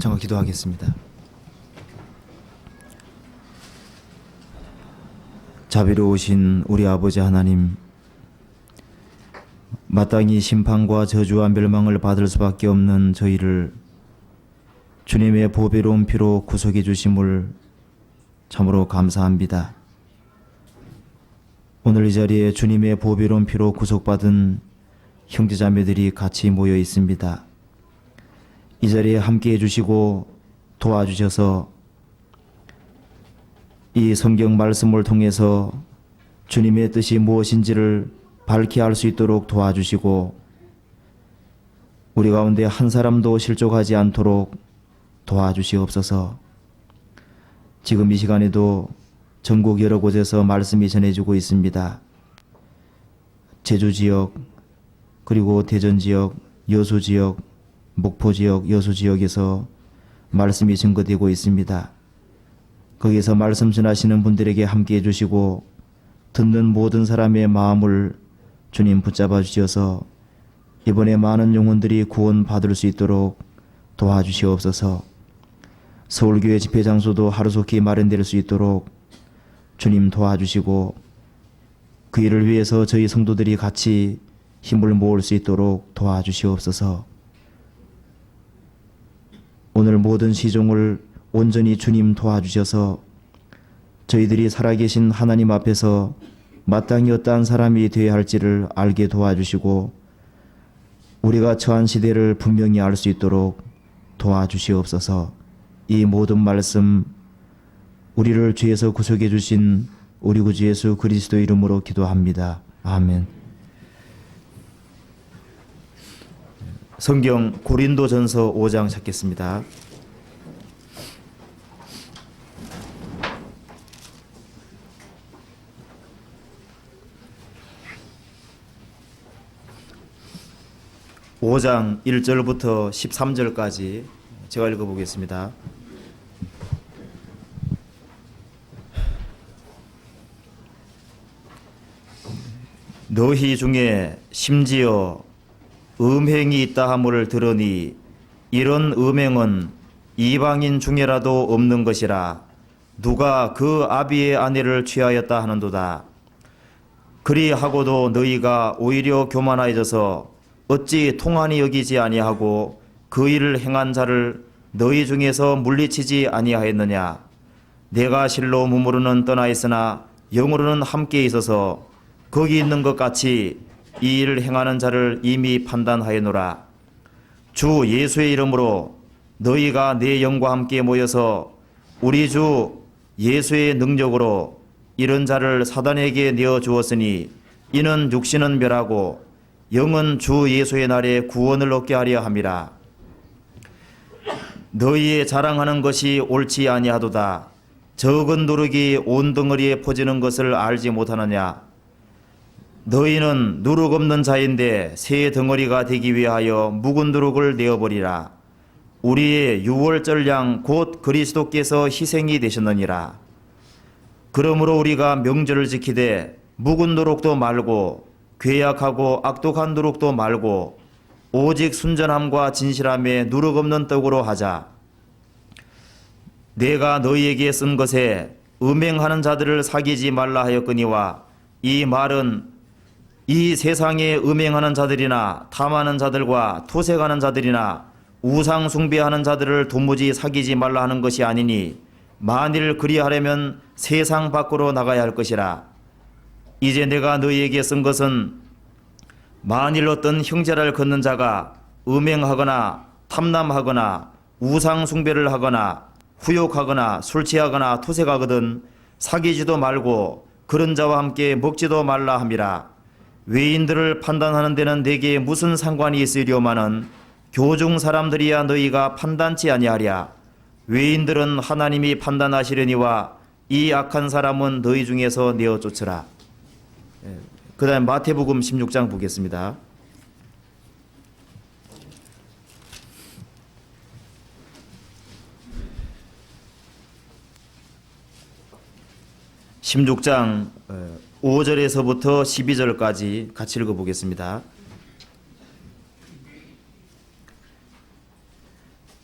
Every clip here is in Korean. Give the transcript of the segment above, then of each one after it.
잠깐 기도하겠습니다. 자비로우신 우리 아버지 하나님, 마땅히 심판과 저주와 멸망을 받을 수밖에 없는 저희를 주님의 보배로운 피로 구속해 주심을 참으로 감사합니다. 오늘 이 자리에 주님의 보배로운 피로 구속받은 형제자매들이 같이 모여 있습니다. 이 자리에 함께 해주시고 도와주셔서 이 성경 말씀을 통해서 주님의 뜻이 무엇인지를 밝히 알 수 있도록 도와주시고 우리 가운데 한 사람도 실족하지 않도록 도와주시옵소서. 지금 이 시간에도 전국 여러 곳에서 말씀이 전해지고 있습니다. 제주 지역, 그리고 대전 지역, 여수 지역, 목포 지역, 여수 지역에서 말씀이 증거되고 있습니다. 거기서 말씀 전하시는 분들에게 함께 해주시고 듣는 모든 사람의 마음을 주님 붙잡아 주셔서 이번에 많은 영혼들이 구원받을 수 있도록 도와주시옵소서. 서울교회 집회 장소도 하루속히 마련될 수 있도록 주님 도와주시고 그 일을 위해서 저희 성도들이 같이 힘을 모을 수 있도록 도와주시옵소서. 오늘 모든 시종을 온전히 주님 도와주셔서 저희들이 살아계신 하나님 앞에서 마땅히 어떠한 사람이 되어야 할지를 알게 도와주시고 우리가 처한 시대를 분명히 알 수 있도록 도와주시옵소서. 이 모든 말씀 우리를 죄에서 구속해 주신 우리 구주 예수 그리스도 이름으로 기도합니다. 아멘. 성경 고린도전서 5장 찾겠습니다. (5장) 1절부터 13절까지 제가 읽어보겠습니다. 너희 중에 심지어 음행이 있다 함을 들으니 이런 음행은 이방인 중에라도 없는 것이라 누가 그 아비의 아내를 취하였다 하는도다. 그리하고도 너희가 오히려 교만하여져서 어찌 통한이 여기지 아니하고 그 일을 행한 자를 너희 중에서 물리치지 아니하였느냐. 내가 실로 몸으로는 떠나 있으나 영으로는 함께 있어서 거기 있는 것 같이 이 일을 행하는 자를 이미 판단하였노라. 주 예수의 이름으로 너희가 내 영과 함께 모여서 우리 주 예수의 능력으로 이런 자를 사단에게 내어주었으니 이는 육신은 멸하고 영은 주 예수의 날에 구원을 얻게 하려 함이라. 너희의 자랑하는 것이 옳지 아니하도다. 적은 누룩이 온 덩어리에 퍼지는 것을 알지 못하느냐. 너희는 누룩 없는 자인데 새 덩어리가 되기 위하여 묵은 누룩을 내어버리라. 우리의 유월절 양 곧 그리스도께서 희생이 되셨느니라. 그러므로 우리가 명절을 지키되 묵은 누룩도 말고 괴약하고 악독한 누룩도 말고 오직 순전함과 진실함에 누룩 없는 떡으로 하자. 내가 너희에게 쓴 것에 음행하는 자들을 사귀지 말라 하였거니와 이 말은 이 세상에 음행하는 자들이나 탐하는 자들과 토색하는 자들이나 우상 숭배하는 자들을 도무지 사귀지 말라 하는 것이 아니니 만일 그리하려면 세상 밖으로 나가야 할 것이라. 이제 내가 너희에게 쓴 것은 만일 어떤 형제를 걷는 자가 음행하거나 탐남하거나 우상 숭배를 하거나 후욕하거나 술 취하거나 토색하거든 사귀지도 말고 그런 자와 함께 먹지도 말라 함이라. 외인들을 판단하는 데는 내게 무슨 상관이 있으려마는 교중 사람들이야 너희가 판단치 아니하랴. 외인들은 하나님이 판단하시려니와 이 악한 사람은 너희 중에서 내어 쫓으라. 그 다음 마태복음 16장 보겠습니다. (16장) 5절에서부터 12절까지 같이 읽어보겠습니다.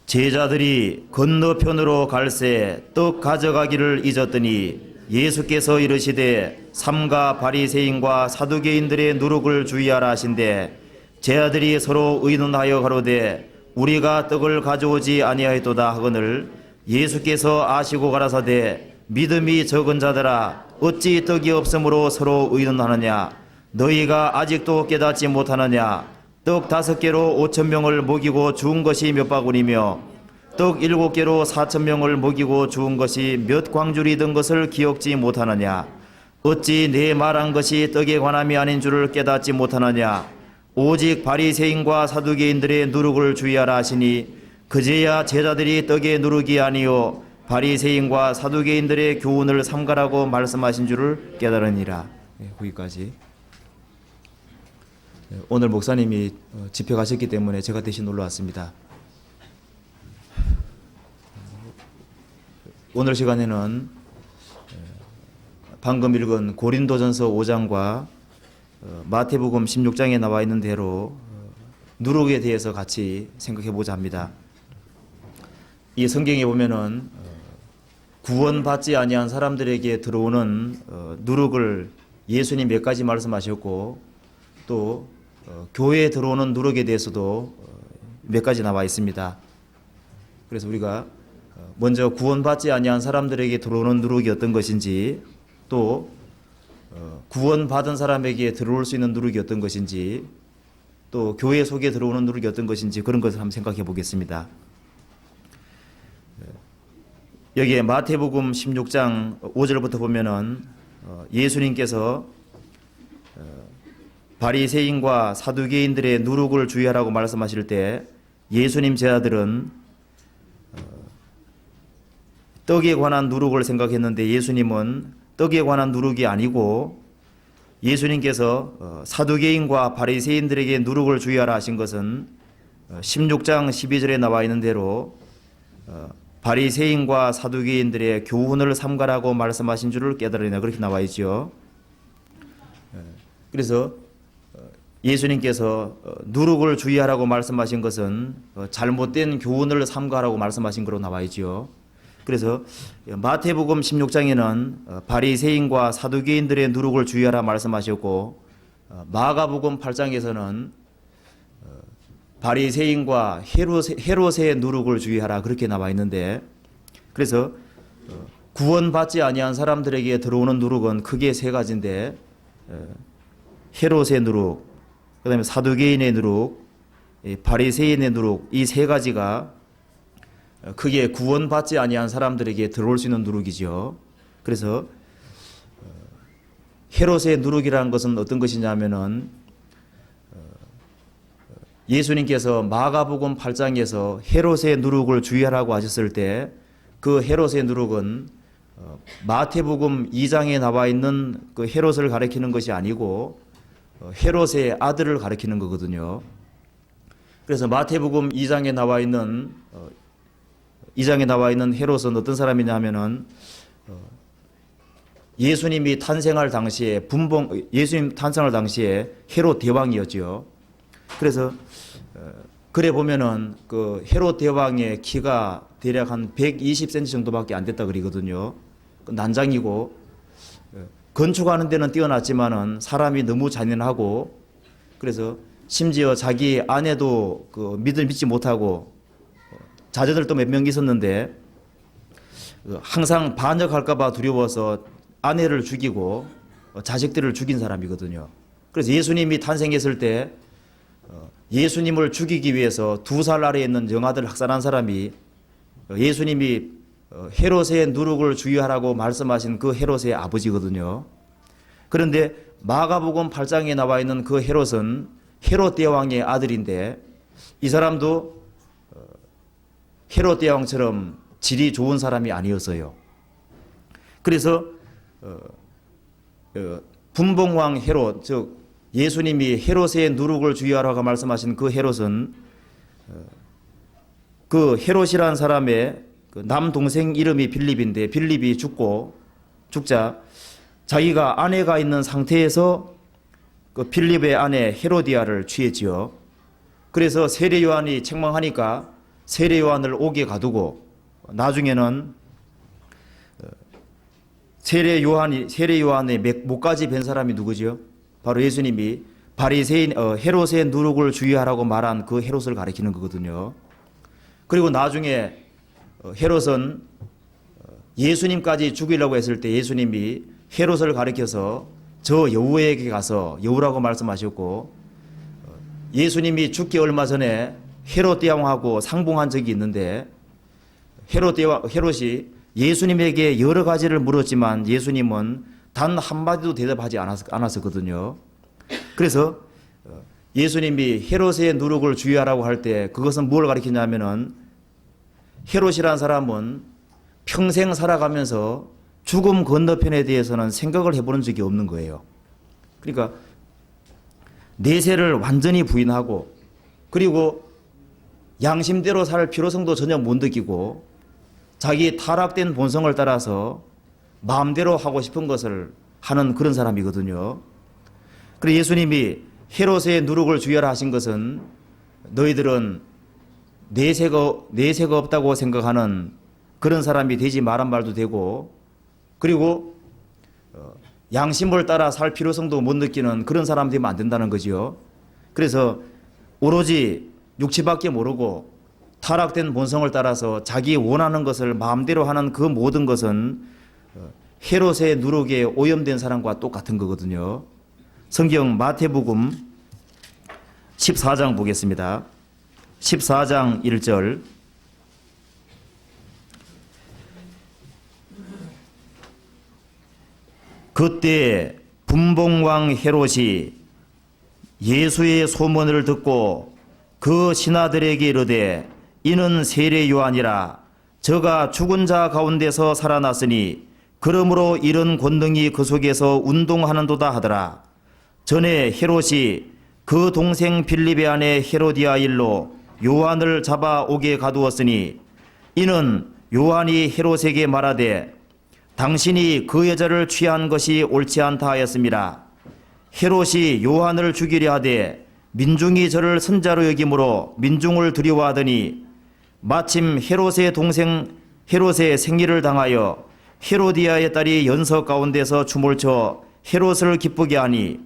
제자들이 건너편으로 갈새 떡 가져가기를 잊었더니 예수께서 이르시되 삼가 바리새인과 사두개인들의 누룩을 주의하라 하신대 제자들이 서로 의논하여 가로되 우리가 떡을 가져오지 아니하였도다 하거늘 예수께서 아시고 가라사대 믿음이 적은 자들아 어찌 떡이 없으므로 서로 의논하느냐 너희가 아직도 깨닫지 못하느냐 떡 5개로 5,000명을 먹이고 주운 것이 몇 바구니며 떡 7개로 4,000명을 먹이고 주운 것이 몇 광줄이 든 것을 기억지 못하느냐 어찌 내 말한 것이 떡에 관함이 아닌 줄을 깨닫지 못하느냐 오직 바리새인과 사두개인들의 누룩을 주의하라 하시니 그제야 제자들이 떡의 누룩이 아니요 바리새인과 사두개인들의 교훈을 삼가라고 말씀하신 줄을 깨달으니라. 거기까지. 오늘 목사님이 집회 가셨기 때문에 제가 대신 올라왔습니다. 오늘 시간에는 방금 읽은 고린도전서 5장과 마태복음 16장에 나와 있는 대로 누룩에 대해서 같이 생각해 보자 합니다. 이 성경에 보면은 구원받지 아니한 사람들에게 들어오는 누룩을 예수님 몇 가지 말씀하셨고 또 교회에 들어오는 누룩에 대해서도 몇 가지 나와 있습니다. 그래서 우리가 먼저 구원받지 아니한 사람들에게 들어오는 누룩이 어떤 것인지 또 구원받은 사람에게 들어올 수 있는 누룩이 어떤 것인지 또 교회 속에 들어오는 누룩이 어떤 것인지 그런 것을 한번 생각해 보겠습니다. 여기에 마태복음 16장 5절부터 보면은 예수님께서 바리새인과 사두개인들의 누룩을 주의하라고 말씀하실 때 예수님 제자들은 떡에 관한 누룩을 생각했는데 예수님은 떡에 관한 누룩이 아니고 예수님께서 사두개인과 바리새인들에게 누룩을 주의하라 하신 것은 16장 12절에 나와 있는 대로 바리새인과 사두개인들의 교훈을 삼가라고 말씀하신 줄을 깨달으나 그렇게 나와 있죠. 그래서 예수님께서 누룩을 주의하라고 말씀하신 것은 잘못된 교훈을 삼가라고 말씀하신 거로 나와 있죠. 그래서 마태복음 16장에는 바리새인과 사두개인들의 누룩을 주의하라 말씀하셨고 마가복음 8장에서는 바리새인과 헤롯의 누룩을 주의하라 그렇게 나와 있는데 그래서 구원받지 아니한 사람들에게 들어오는 누룩은 크게 세 가지인데 헤롯의 누룩, 그 다음에 사두개인의 누룩, 바리새인의 누룩 이 세 가지가 크게 구원받지 아니한 사람들에게 들어올 수 있는 누룩이죠. 그래서 헤롯의 누룩이라는 것은 어떤 것이냐면은 예수님께서 마가복음 8장에서 헤롯의 누룩을 주의하라고 하셨을 때 그 헤롯의 누룩은 마태복음 2장에 나와 있는 그 헤롯을 가리키는 것이 아니고 헤롯의 아들을 가리키는 거거든요. 그래서 마태복음 2장에 나와 있는 헤롯은 어떤 사람이냐면은 예수님이 탄생할 당시에 예수님 탄생할 당시에 헤롯 대왕이었죠. 그래서 그래 보면은 그 헤롯 대왕의 키가 대략 한 120cm 정도밖에 안 됐다 그러거든요. 난장이고 건축하는 데는 뛰어났지만은 사람이 너무 잔인하고 그래서 심지어 자기 아내도 그 믿지 못하고 자제들도 몇 명 있었는데 항상 반역할까봐 두려워서 아내를 죽이고 자식들을 죽인 사람이거든요. 그래서 예수님이 탄생했을 때 예수님을 죽이기 위해서 2살 아래에 있는 영아들 학살한 사람이 예수님이 헤롯의 누룩을 주의하라고 말씀하신 그 헤롯의 아버지거든요. 그런데 마가복음 8장에 나와 있는 그 헤롯은 헤롯 대왕의 아들인데 이 사람도 헤롯 대왕처럼 질이 좋은 사람이 아니었어요. 그래서 분봉왕 헤롯, 즉 예수님이 헤롯의 누룩을 주의하라고 말씀하신 그 헤롯은 그 헤롯이라는 사람의 그 남동생 이름이 빌립인데 빌립이 죽자 자기가 아내가 있는 상태에서 그 빌립의 아내 헤로디아를 취했지요. 그래서 세례 요한이 책망하니까 세례 요한을 옥에 가두고 나중에는 세례 요한의 목까지 벤 사람이 누구죠? 바로 예수님이 바리새인 헤롯의 누룩을 주의하라고 말한 그 헤롯을 가리키는 거거든요. 그리고 나중에 헤롯은 예수님까지 죽이려고 했을 때 예수님이 헤롯을 가리켜서 저 여우에게 가서 여우라고 말씀하셨고, 예수님이 죽기 얼마 전에 헤롯 대왕하고 상봉한 적이 있는데 헤롯이 예수님에게 여러 가지를 물었지만 예수님은 단 한마디도 대답하지 않았었거든요. 그래서 예수님이 헤롯의 누룩을 주의하라고 할 때 그것은 뭘 가리키냐면은 헤롯이라는 사람은 평생 살아가면서 죽음 건너편에 대해서는 생각을 해보는 적이 없는 거예요. 그러니까 내세를 완전히 부인하고, 그리고 양심대로 살 필요성도 전혀 못 느끼고 자기 타락된 본성을 따라서 마음대로 하고 싶은 것을 하는 그런 사람이거든요. 그래서 예수님이 헤롯의 누룩을 주의하라 하신 것은 너희들은 내세가 없다고 생각하는 그런 사람이 되지 말란 말도 되고, 그리고 양심을 따라 살 필요성도 못 느끼는 그런 사람 되면 안 된다는 거지요. 그래서 오로지 육체밖에 모르고 타락된 본성을 따라서 자기 원하는 것을 마음대로 하는 그 모든 것은 헤롯의 누룩에 오염된 사람과 똑같은 거거든요. 성경 마태복음 14장 보겠습니다. 14장 1절. 그때 분봉왕 헤롯이 예수의 소문을 듣고 그 신하들에게 이르되 이는 세례 요한이라. 저가 죽은 자 가운데서 살아났으니 그러므로 이런 권능이 그 속에서 운동하는도다 하더라. 전에 헤롯이 그 동생 빌립의 아내 헤로디아 일로 요한을 잡아 옥에 가두었으니 이는 요한이 헤롯에게 말하되 당신이 그 여자를 취한 것이 옳지 않다 하였습니다. 헤롯이 요한을 죽이려 하되 민중이 저를 선자로 여김으로 민중을 두려워하더니 마침 헤롯의 동생 헤롯의 생일을 당하여 헤로디아의 딸이 연석 가운데서 춤을 춰 헤롯을 기쁘게 하니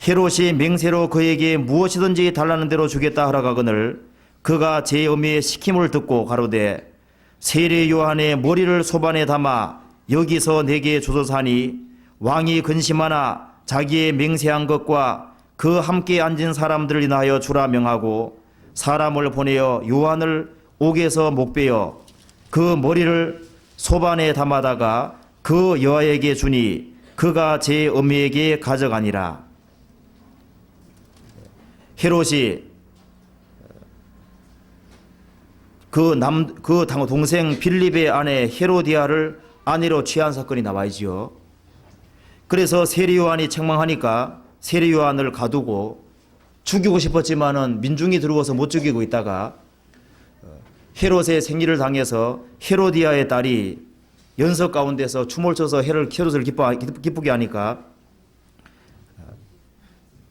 헤롯이 맹세로 그에게 무엇이든지 달라는 대로 주겠다 허락하거늘 그가 제 어미의 시킴을 듣고 가로되 세례 요한의 머리를 소반에 담아 여기서 내게 주소서 하니 왕이 근심하나 자기의 맹세한 것과 그 함께 앉은 사람들을 인하여 주라 명하고 사람을 보내어 요한을 옥에서 목베어 그 머리를 소반에 담아다가 그 여아에게 주니 그가 제 어미에게 가져가니라. 헤롯이 그 동생 빌립의 아내 헤로디아를 아내로 취한 사건이 나와있지요. 그래서 세례 요한이 책망하니까 세례 요한을 가두고 죽이고 싶었지만은 민중이 들어와서 못 죽이고 있다가 헤롯의 생일을 당해서 헤로디아의 딸이 연석 가운데서 춤을 춰서 헤롯을 기쁘게 하니까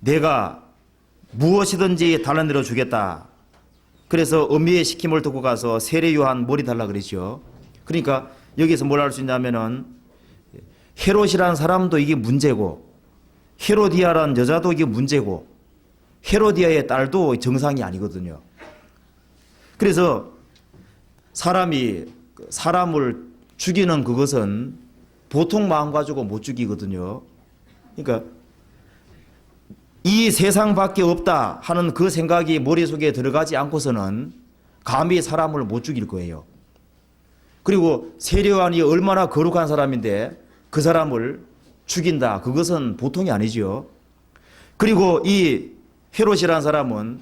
내가 무엇이든지 달라는 대로 주겠다. 그래서 어미의 시킴을 듣고 가서 세례 요한 머리 달라 그랬죠. 그러니까 여기서 뭘 알 수 있냐면은 헤롯이라는 사람도 이게 문제고 헤로디아라는 여자도 이게 문제고 헤로디아의 딸도 정상이 아니거든요. 그래서 사람이 사람을 죽이는 그것은 보통 마음 가지고 못 죽이거든요. 그러니까 이 세상밖에 없다 하는 그 생각이 머릿속에 들어가지 않고서는 감히 사람을 못 죽일 거예요. 그리고 세례 요한이 얼마나 거룩한 사람인데 그 사람을 죽인다. 그것은 보통이 아니죠. 그리고 이 헤롯이라는 사람은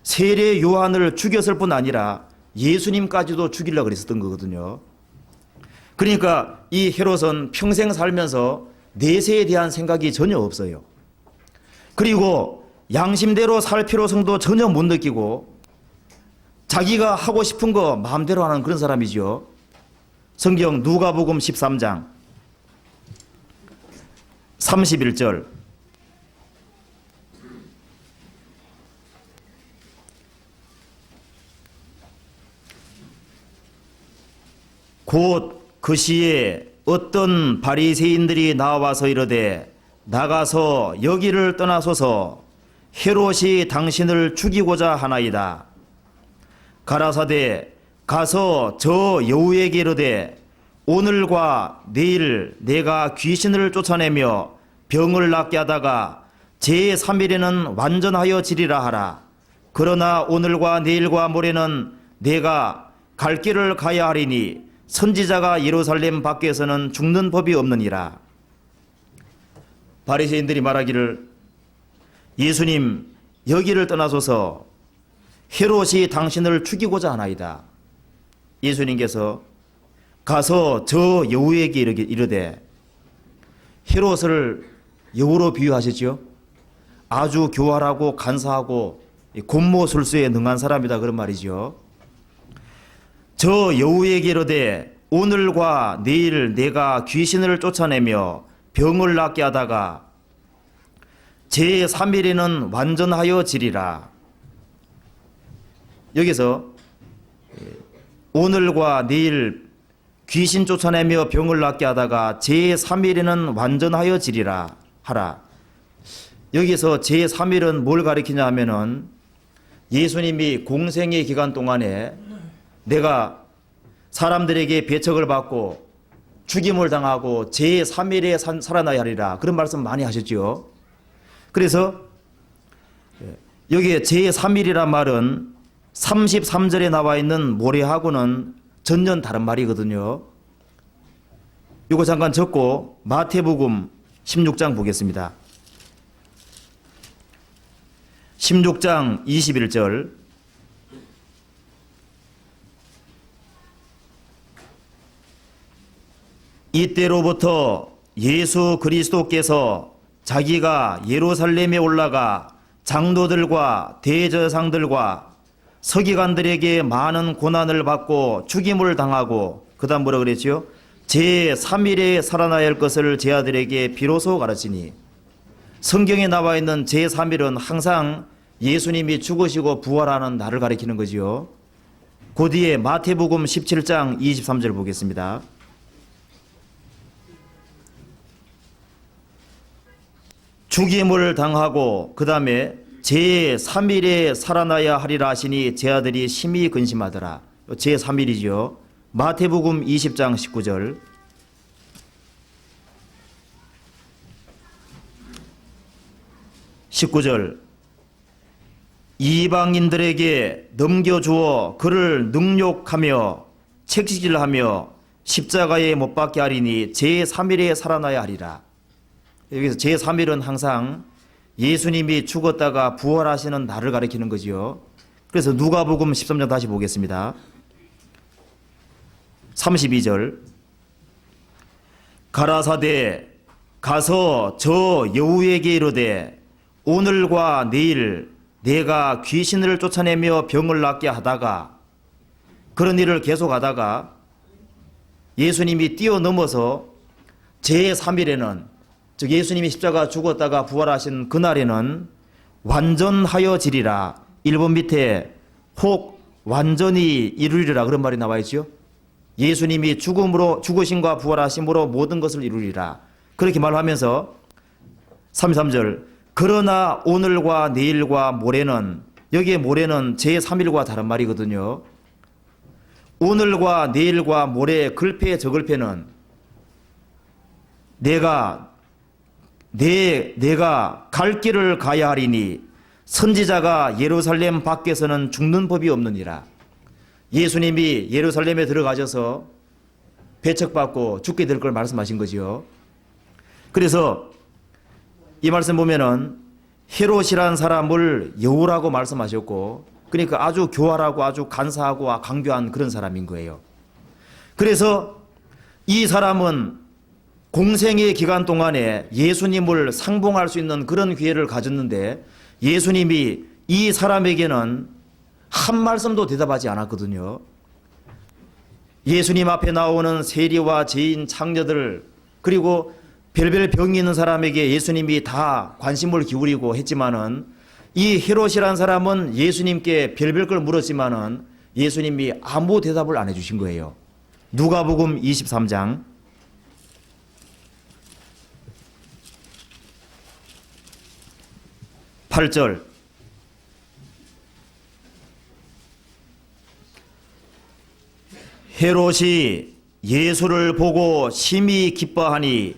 세례 요한을 죽였을 뿐 아니라 예수님까지도 죽이려고 그랬었던 거거든요. 그러니까 이 헤롯은 평생 살면서 내세에 대한 생각이 전혀 없어요. 그리고 양심대로 살 필요성도 전혀 못 느끼고 자기가 하고 싶은 거 마음대로 하는 그런 사람이죠. 성경 누가복음 13장 31절. 곧 그 시에 어떤 바리새인들이 나와서 이르되 나가서 여기를 떠나소서 헤롯이 당신을 죽이고자 하나이다. 가라사대 가서 저 여우에게 이르되 오늘과 내일 내가 귀신을 쫓아내며 병을 낫게 하다가 제3일에는 완전하여 지리라 하라. 그러나 오늘과 내일과 모레는 내가 갈 길을 가야 하리니 선지자가 예루살렘 밖에서는 죽는 법이 없느니라. 바리새인들이 말하기를 예수님 여기를 떠나소서 헤롯이 당신을 죽이고자 하나이다. 예수님께서 가서 저 여우에게 이르되, 헤롯을 여우로 비유하셨죠. 아주 교활하고 간사하고 곤모술수에 능한 사람이다 그런 말이죠. 저 여우에게 이르되 오늘과 내일 내가 귀신을 쫓아내며 병을 낫게 하다가 제3일에는 완전하여 지리라. 여기서 오늘과 내일 귀신 쫓아내며 병을 낫게 하다가 제3일에는 완전하여 지리라 하라. 여기서 제3일은 뭘 가리키냐 하면은 예수님이 공생의 기간 동안에 내가 사람들에게 배척을 받고 죽임을 당하고 제3일에 살아나야 하리라 그런 말씀 많이 하셨죠. 그래서 여기에 제3일이란 말은 33절에 나와 있는 모레하고는 전혀 다른 말이거든요. 이거 잠깐 적고 마태복음 16장 보겠습니다. 16장 21절 이때로부터 예수 그리스도께서 자기가 예루살렘에 올라가 장로들과 대제사장들과 서기관들에게 많은 고난을 받고 죽임을 당하고 그 다음 뭐라 그랬죠? 제3일에 살아나야 할 것을 제 아들에게 비로소 가르치니. 성경에 나와 있는 제3일은 항상 예수님이 죽으시고 부활하는 날을 가리키는 거지요. 그 뒤에 마태복음 17장 23절 보겠습니다. 죽임을 당하고 그 다음에 제3일에 살아나야 하리라 하시니 제 아들이 심히 근심하더라. 제3일이죠. 마태복음 20장 19절 이방인들에게 넘겨주어 그를 능욕하며 책시질하며 십자가에 못 박게 하리니 제3일에 살아나야 하리라. 여기서 제3일은 항상 예수님이 죽었다가 부활하시는 날을 가리키는 거지요. 그래서 누가복음 13장 다시 보겠습니다. 32절 가라사대 가서 저 여우에게 이르되 오늘과 내일 내가 귀신을 쫓아내며 병을 낫게 하다가 그런 일을 계속하다가 예수님이 뛰어넘어서 제3일에는 즉 예수님이 십자가 죽었다가 부활하신 그날에는 완전하여 지리라. 1번 밑에 혹 완전히 이루리라 그런 말이 나와 있죠. 예수님이 죽으심과 부활하심으로 모든 것을 이루리라 그렇게 말하면서 33절 그러나 오늘과 내일과 모레는, 여기에 모레는 제3일과 다른 말이거든요. 오늘과 내일과 모레 글패 저글패는 내가 갈 길을 가야 하리니 선지자가 예루살렘 밖에서는 죽는 법이 없느니라. 예수님이 예루살렘에 들어가셔서 배척받고 죽게 될 걸 말씀하신 거죠. 그래서 이 말씀 보면은 헤롯이라는 사람을 여우라고 말씀하셨고, 그러니까 아주 교활하고 아주 간사하고 강교한 그런 사람인 거예요. 그래서 이 사람은 공생의 기간 동안에 예수님을 상봉할 수 있는 그런 기회를 가졌는데 예수님이 이 사람에게는 한 말씀도 대답하지 않았거든요. 예수님 앞에 나오는 세리와 죄인 창녀들 그리고 별별 병이 있는 사람에게 예수님이 다 관심을 기울이고 했지만은 이 헤롯이라는 사람은 예수님께 별별 걸 물었지만은 예수님이 아무 대답을 안 해주신 거예요. 누가복음 23장 8절. 헤롯이 예수를 보고 심히 기뻐하니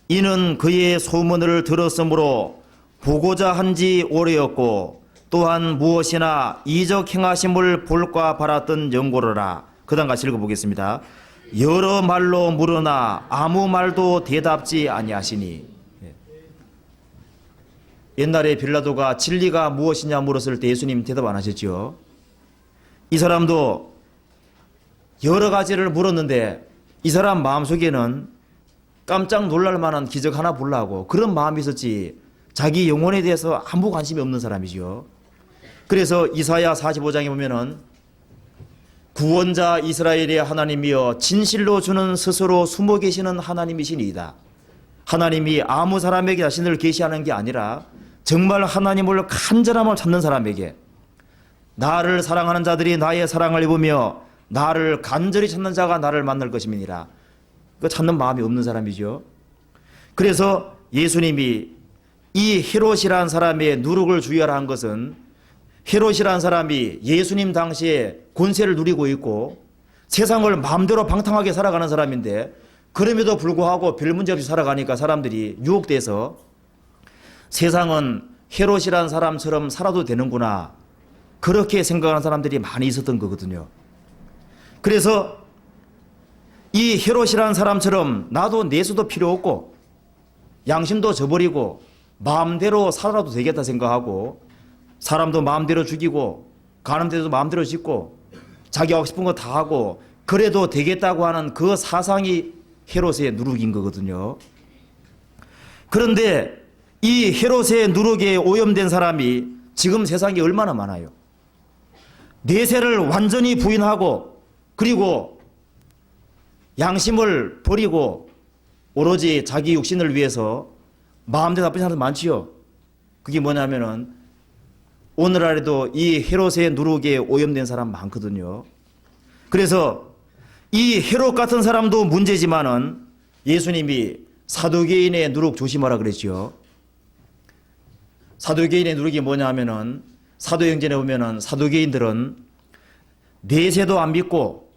이는 그의 소문을 들었으므로 보고자 한지 오래였고 또한 무엇이나 이적 행하심을 볼까 바랐던 연고로라. 그 다음 같이 읽어보겠습니다. 여러 말로 물으나 아무 말도 대답지 아니하시니. 옛날에 빌라도가 진리가 무엇이냐 물었을 때 예수님 대답 안 하셨죠. 이 사람도 여러 가지를 물었는데 이 사람 마음속에는 깜짝 놀랄 만한 기적 하나 보려고 그런 마음이 있었지 자기 영혼에 대해서 아무 관심이 없는 사람이죠. 그래서 이사야 45장에 보면은 구원자 이스라엘의 하나님이여 진실로 주는 스스로 숨어 계시는 하나님이시니이다. 하나님이 아무 사람에게 자신을 계시하는 게 아니라 정말 하나님을 간절함을 찾는 사람에게, 나를 사랑하는 자들이 나의 사랑을 입으며 나를 간절히 찾는 자가 나를 만날 것임이니라. 그 찾는 마음이 없는 사람이죠. 그래서 예수님이 이 헤롯이라는 사람의 누룩을 주의하라 한 것은, 헤롯이라는 사람이 예수님 당시에 권세를 누리고 있고 세상을 마음대로 방탕하게 살아가는 사람인데, 그럼에도 불구하고 별 문제 없이 살아가니까 사람들이 유혹돼서 세상은 헤롯이라는 사람처럼 살아도 되는구나, 그렇게 생각하는 사람들이 많이 있었던 거거든요. 그래서 이 헤롯이라는 사람처럼 나도 내수도 필요 없고 양심도 저버리고 마음대로 살아도 되겠다 생각하고 사람도 마음대로 죽이고 가는 데도 마음대로 짓고 자기 하고 싶은 거 다 하고 그래도 되겠다고 하는 그 사상이 헤롯의 누룩인 거거든요. 그런데 이 헤롯의 누룩에 오염된 사람이 지금 세상에 얼마나 많아요. 내세를 완전히 부인하고 그리고 양심을 버리고 오로지 자기 육신을 위해서 마음대로 나쁜 사람들 많지요. 그게 뭐냐면은 오늘날에도 이 헤롯의 누룩에 오염된 사람 많거든요. 그래서 이 헤롯 같은 사람도 문제지만은 예수님이 사두개인의 누룩 조심하라 그랬죠. 사두개인의 누룩이 뭐냐 하면은 사도행전에 보면은 사두개인들은 내세도 안 믿고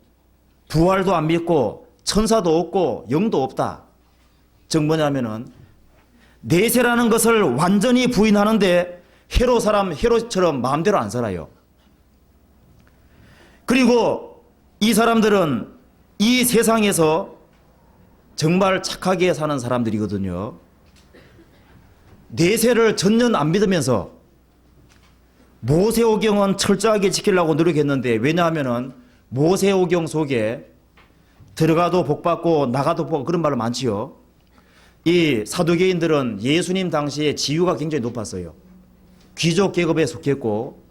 부활도 안 믿고 천사도 없고 영도 없다. 즉 뭐냐면은 내세라는 것을 완전히 부인하는데 헤롯처럼 마음대로 안 살아요. 그리고 이 사람들은 이 세상에서 정말 착하게 사는 사람들이거든요. 내세를 전혀 안 믿으면서 모세오경은 철저하게 지키려고 노력했는데, 왜냐하면은 모세오경 속에 들어가도 복받고 나가도 복받고 그런 말을 많지요. 이 사두개인들은 예수님 당시에 지위가 굉장히 높았어요. 귀족 계급에 속했고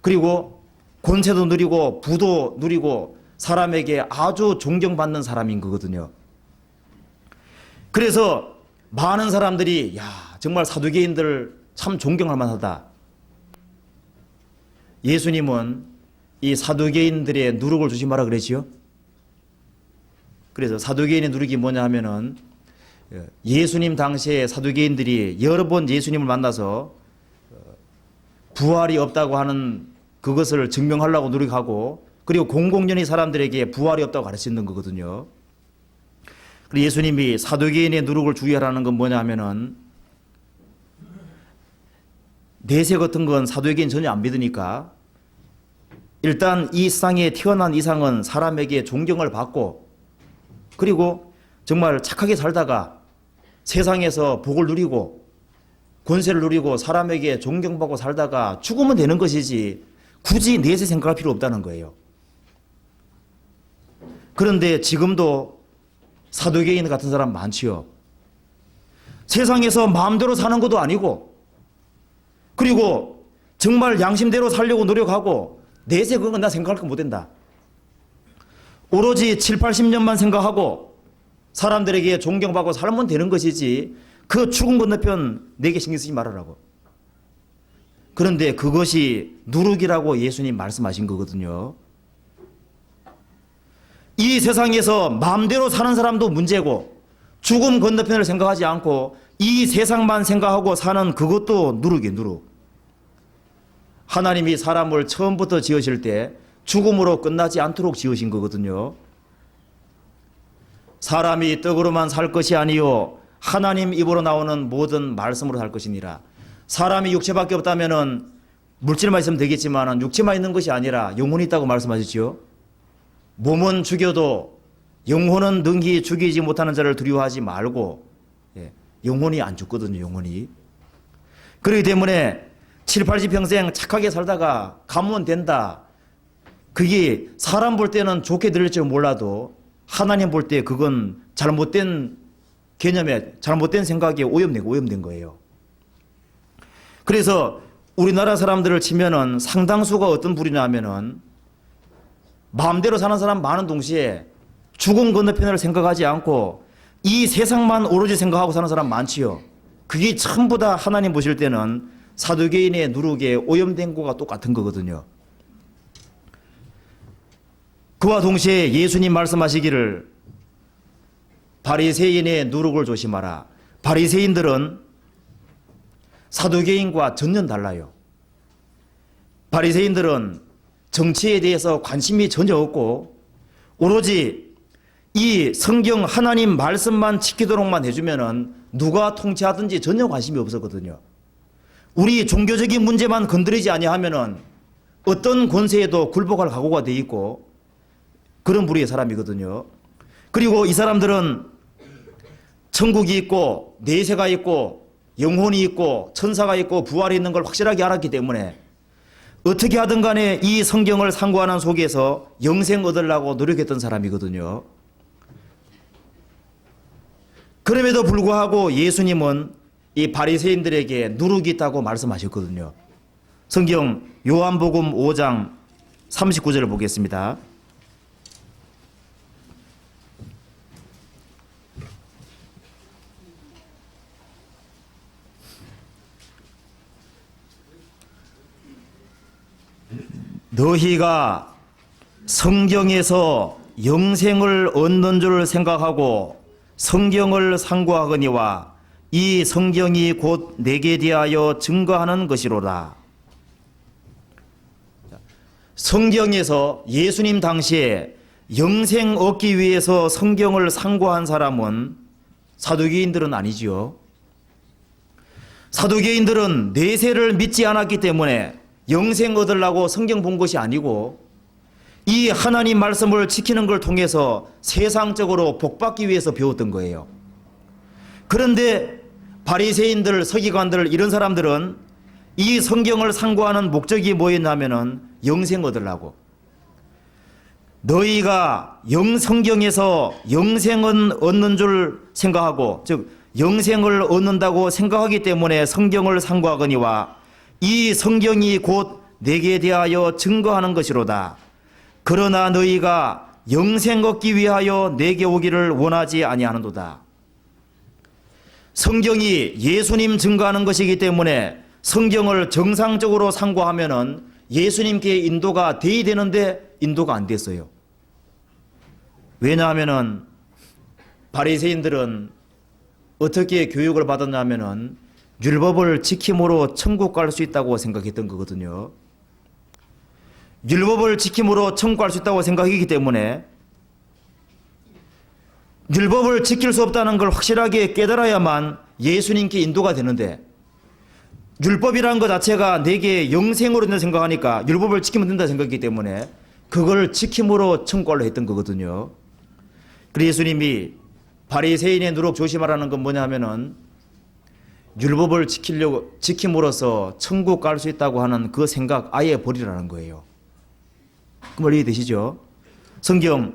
그리고 권세도 누리고 부도 누리고 사람에게 아주 존경받는 사람인 거거든요. 그래서 많은 사람들이 야, 정말 사두개인들 참 존경할 만하다. 예수님은 이 사두개인들의 누룩을 조심하라 그랬지요. 그래서 사두개인의 누룩이 뭐냐 하면은 예수님 당시에 사두개인들이 여러 번 예수님을 만나서 부활이 없다고 하는 그것을 증명하려고 노력하고 그리고 공공연히 사람들에게 부활이 없다고 가르치는 거거든요. 그리고 예수님이 사두개인의 누룩을 주의하라는 건 뭐냐 하면은 내세 같은 건 사두개인 전혀 안 믿으니까 일단 이 세상에 태어난 이상은 사람에게 존경을 받고 그리고 정말 착하게 살다가 세상에서 복을 누리고 권세를 누리고 사람에게 존경받고 살다가 죽으면 되는 것이지 굳이 내세 생각할 필요 없다는 거예요. 그런데 지금도 사두개인 같은 사람 많지요. 세상에서 마음대로 사는 것도 아니고 그리고 정말 양심대로 살려고 노력하고 내세 그건 나 생각할 거 못 된다. 오로지 7, 80년만 생각하고 사람들에게 존경받고 살면 되는 것이지 그 죽은 건너편 내게 신경 쓰지 말아라고. 그런데 그것이 누룩이라고 예수님 말씀하신 거거든요. 이 이 세상에서 마음대로 사는 사람도 문제고 죽음 건너편을 생각하지 않고 이 세상만 생각하고 사는 그것도 누룩이 누룩. 하나님이 사람을 처음부터 지으실 때 죽음으로 끝나지 않도록 지으신 거거든요. 사람이 떡으로만 살 것이 아니요 하나님 입으로 나오는 모든 말씀으로 살 것이니라. 사람이 육체밖에 없다면은 물질만 있으면 되겠지만 육체만 있는 것이 아니라 영혼이 있다고 말씀하셨죠. 몸은 죽여도 영혼은 능히 죽이지 못하는 자를 두려워하지 말고, 영혼이 안 죽거든요. 영혼이. 그렇기 때문에 7, 80평생 착하게 살다가 가면 된다. 그게 사람 볼 때는 좋게 들릴지 몰라도 하나님 볼 때 그건 잘못된 개념에 잘못된 생각에 오염된 거예요. 그래서 우리나라 사람들을 치면은 상당수가 어떤 불이냐 하면은 마음대로 사는 사람 많은 동시에 죽음 건너편을 생각하지 않고 이 세상만 오로지 생각하고 사는 사람 많지요. 그게 전부 다 하나님 보실 때는 사두개인의 누룩에 오염된 거가 똑같은 거거든요. 그와 동시에 예수님 말씀하시기를 바리새인의 누룩을 조심하라. 바리새인들은 사두개인과 전혀 달라요. 바리새인들은 정치에 대해서 관심이 전혀 없고 오로지 이 성경 하나님 말씀만 지키도록만 해주면은 누가 통치하든지 전혀 관심이 없었거든요. 우리 종교적인 문제만 건드리지 아니하면은 어떤 권세에도 굴복할 각오가 돼 있고 그런 부류의 사람이거든요. 그리고 이 사람들은 천국이 있고 내세가 있고 영혼이 있고 천사가 있고 부활이 있는 걸 확실하게 알았기 때문에 어떻게 하든 간에 이 성경을 상고하는 속에서 영생 얻으려고 노력했던 사람이거든요. 그럼에도 불구하고 예수님은 이 바리새인들에게 누룩이 있다고 말씀하셨거든요. 성경 요한복음 5장 39절을 보겠습니다. 너희가 성경에서 영생을 얻는 줄 생각하고 성경을 상고하거니와 이 성경이 곧 내게 대하여 증거하는 것이로다. 성경에서 예수님 당시에 영생 얻기 위해서 성경을 상고한 사람은 사두개인들은 아니지요. 사두개인들은 내세를 믿지 않았기 때문에 영생 얻으려고 성경 본 것이 아니고 이 하나님 말씀을 지키는 걸 통해서 세상적으로 복받기 위해서 배웠던 거예요. 그런데 바리새인들, 서기관들 이런 사람들은 이 성경을 상고하는 목적이 뭐였냐면은 영생 얻으려고. 너희가 성경에서 영생은 얻는 줄 생각하고 즉 영생을 얻는다고 생각하기 때문에 성경을 상고하거니와 이 성경이 곧 내게 대하여 증거하는 것이로다. 그러나 너희가 영생 얻기 위하여 내게 오기를 원하지 아니하는도다. 성경이 예수님 증거하는 것이기 때문에 성경을 정상적으로 상고하면은 예수님께 인도가 돼야 되는데 인도가 안 됐어요. 왜냐하면은 바리새인들은 어떻게 교육을 받았냐면은 율법을 지킴으로 천국 갈 수 있다고 생각했던 거거든요. 율법을 지킴으로 천국 갈 수 있다고 생각했기 때문에 율법을 지킬 수 없다는 걸 확실하게 깨달아야만 예수님께 인도가 되는데 율법이라는 것 자체가 내게 영생으로 된다 생각하니까 율법을 지키면 된다 생각했기 때문에 그걸 지킴으로 천국 가려 했던 거거든요. 그래서 예수님이 바리새인의 누룩 조심하라는 건 뭐냐 하면은 율법을 지킴으로써 천국 갈 수 있다고 하는 그 생각 아예 버리라는 거예요. 그 말 이해되시죠? 성경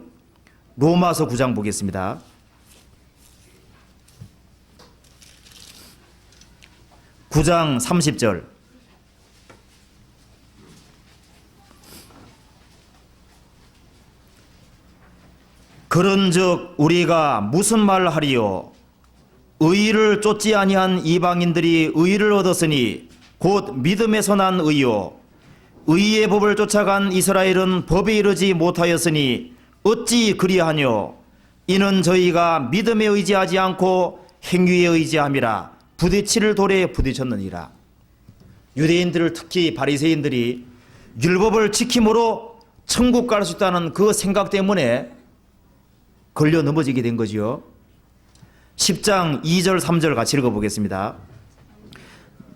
로마서 9장 보겠습니다. (9장) 30절. 그런즉 우리가 무슨 말을 하리요? 의를 쫓지 아니한 이방인들이 의를 얻었으니 곧 믿음에서 난 의요. 의의 법을 쫓아간 이스라엘은 법에 이르지 못하였으니 어찌 그리하뇨? 이는 저희가 믿음에 의지하지 않고 행위에 의지함이라. 부딪힐 돌에 부딪혔느니라. 유대인들을, 특히 바리새인들이 율법을 지킴으로 천국 갈 수 있다는 그 생각 때문에 걸려 넘어지게 된 거지요. 10장 2절 3절 같이 읽어보겠습니다.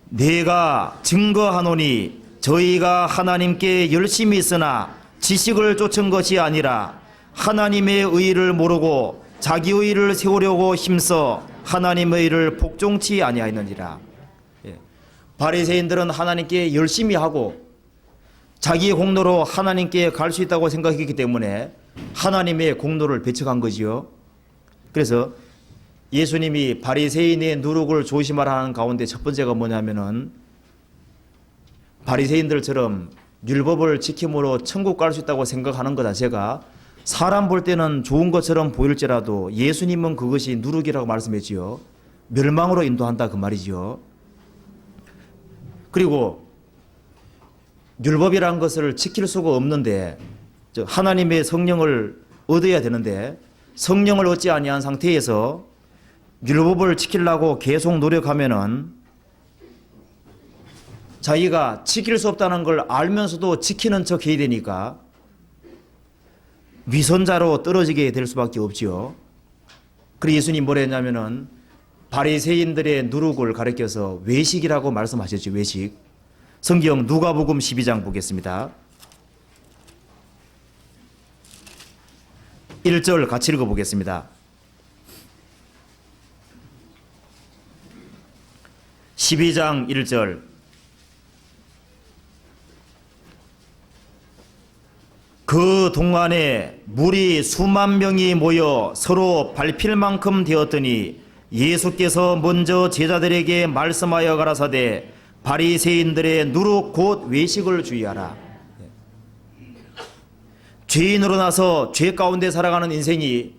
내가 증거하노니 저희가 하나님께 열심히 있으나 지식을 쫓은 것이 아니라 하나님의 의를 모르고 자기 의를 세우려고 힘써 하나님의 의를 복종치 아니하였느니라. 바리새인들은 하나님께 열심히 하고 자기의 공로로 하나님께 갈 수 있다고 생각했기 때문에 하나님의 공로를 배척한 거지요. 그래서 예수님이 바리새인의 누룩을 조심하라는 가운데 첫 번째가 뭐냐면은 바리새인들처럼 율법을 지킴으로 천국 갈 수 있다고 생각하는 것 자체가 사람 볼 때는 좋은 것처럼 보일지라도 예수님은 그것이 누룩이라고 말씀했지요. 멸망으로 인도한다 그 말이지요. 그리고 율법이라는 것을 지킬 수가 없는데 하나님의 성령을 얻어야 되는데 성령을 얻지 아니한 상태에서 율법을 지키려고 계속 노력하면은 자기가 지킬 수 없다는 걸 알면서도 지키는 척 해야 되니까 위선자로 떨어지게 될 수밖에 없지요. 그래서 예수님 뭐라 했냐면은 바리새인들의 누룩을 가리켜서 외식이라고 말씀하셨죠. 외식. 성경 누가복음 12장 보겠습니다. 1절 같이 읽어보겠습니다. 12장 1절. 그 동안에 물이 수만 명이 모여 서로 밟힐 만큼 되었더니 예수께서 먼저 제자들에게 말씀하여 가라사대 바리새인들의 누룩 곧 외식을 주의하라. 죄인으로 나서 죄 가운데 살아가는 인생이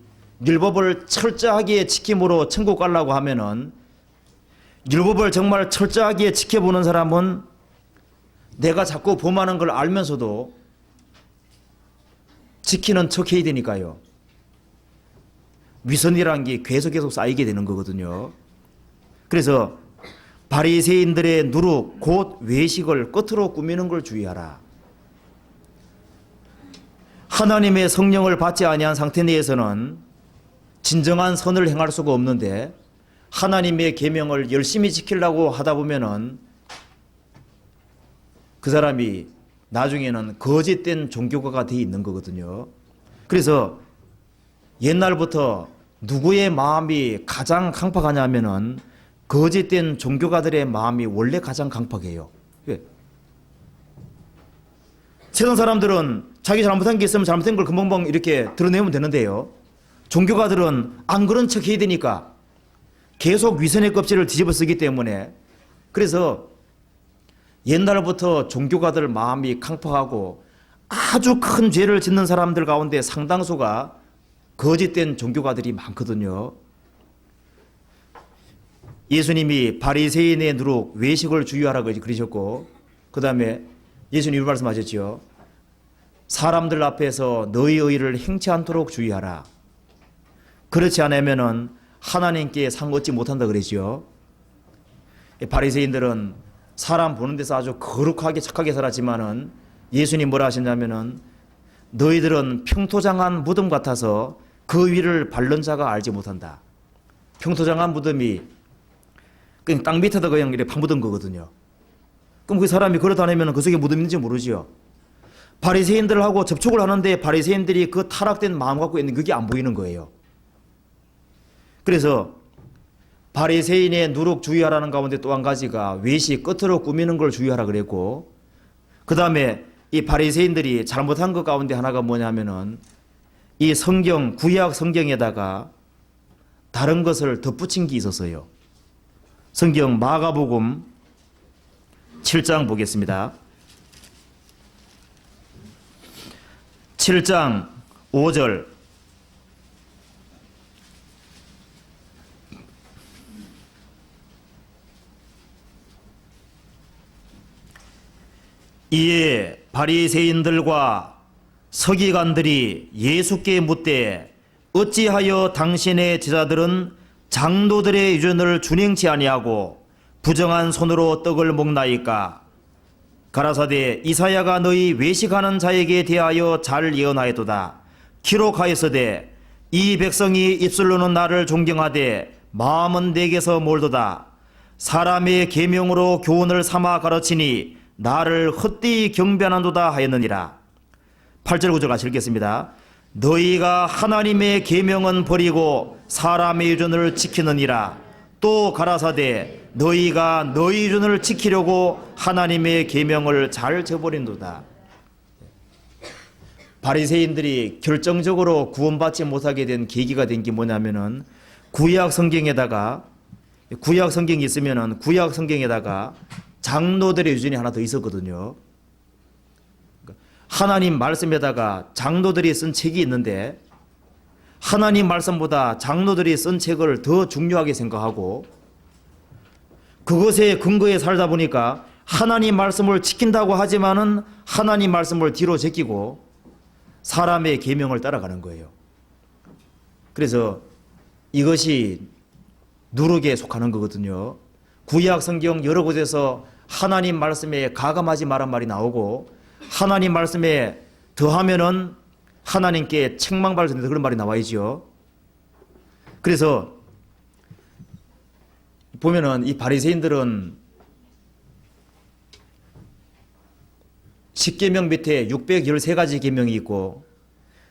율법을 철저하게 지킴으로 천국 가려고 하면은 율법을 정말 철저하게 지켜보는 사람은 내가 자꾸 범하는 걸 알면서도 지키는 척 해야 되니까요. 위선이라는 게 계속 쌓이게 되는 거거든요. 그래서 바리새인들의 누룩 곧 외식을 끝으로 꾸미는 걸 주의하라. 하나님의 성령을 받지 아니한 상태 내에서는 진정한 선을 행할 수가 없는데 하나님의 계명을 열심히 지키려고 하다 보면은 그 사람이 나중에는 거짓된 종교가가 되어 있는 거거든요. 그래서 옛날부터 누구의 마음이 가장 강팍하냐면은 거짓된 종교가들의 마음이 원래 가장 강팍해요. 왜? 세상 사람들은 자기 잘못한 게 있으면 잘못된 걸 금방금방 이렇게 드러내면 되는데요. 종교가들은 안 그런 척 해야 되니까 계속 위선의 껍질을 뒤집어 쓰기 때문에 그래서 옛날부터 종교가들 마음이 강팍하고 아주 큰 죄를 짓는 사람들 가운데 상당수가 거짓된 종교가들이 많거든요. 예수님이 바리새인의 누룩 외식을 주의하라고 그러셨고 그 다음에 예수님이 말씀하셨죠. 사람들 앞에서 너희 의를 행치 않도록 주의하라. 그렇지 않으면 하나님께 상 얻지 못한다 그랬죠. 바리새인들은 사람 보는 데서 아주 거룩하게 착하게 살았지만은 예수님 뭐라 하셨냐면은 너희들은 평토장한 무덤 같아서 그 위를 밟는 자가 알지 못한다. 평토장한 무덤이 그냥 땅 밑에다 그냥 이렇게 파묻은 거거든요. 그럼 그 사람이 걸어 다니면 그 속에 무덤 있는지 모르지요. 바리새인들하고 접촉을 하는데 바리새인들이 그 타락된 마음 갖고 있는 그게 안 보이는 거예요. 그래서 바리새인의 누룩 주의하라는 가운데 또 한 가지가 외식 끝으로 꾸미는 걸 주의하라 그랬고 그 다음에 이 바리새인들이 잘못한 것 가운데 하나가 뭐냐면은 이 성경 구약 성경에다가 다른 것을 덧붙인 게 있었어요. 성경 마가복음 7장 보겠습니다. 7장 5절 이에 바리새인들과 서기관들이 예수께 묻되 어찌하여 당신의 제자들은 장로들의 유전을 준행치 아니하고 부정한 손으로 떡을 먹나이까? 가라사대 이사야가 너희 외식하는 자에게 대하여 잘 예언하였도다. 기록하였으되 이 백성이 입술로는 나를 존경하되 마음은 내게서 멀도다. 사람의 계명으로 교훈을 삼아 가르치니 나를 헛되이 경배하는도다 하였느니라. 8절 9절 같이 읽겠습니다. 너희가 하나님의 계명은 버리고 사람의 유전을 지키느니라. 또 가라사대 너희가 너희 유전을 지키려고 하나님의 계명을 잘 저버린도다. 바리새인들이 결정적으로 구원받지 못하게 된 계기가 된 게 뭐냐면은 구약 성경이 있으면은 구약 성경에다가 장로들의 유전이 하나 더 있었거든요. 하나님 말씀에다가 장로들이 쓴 책이 있는데 하나님 말씀보다 장로들이 쓴 책을 더 중요하게 생각하고 그것에 근거에 살다 보니까 하나님 말씀을 지킨다고 하지만은 하나님 말씀을 뒤로 제끼고 사람의 계명을 따라가는 거예요. 그래서 이것이 누룩에 속하는 거거든요. 구약 성경 여러 곳에서 하나님 말씀에 가감하지 말란 말이 나오고 하나님 말씀에 더하면은 하나님께 책망받을 수 있는 그런 말이 나와있죠. 그래서 보면은 이 바리새인들은 10계명 밑에 613가지 계명이 있고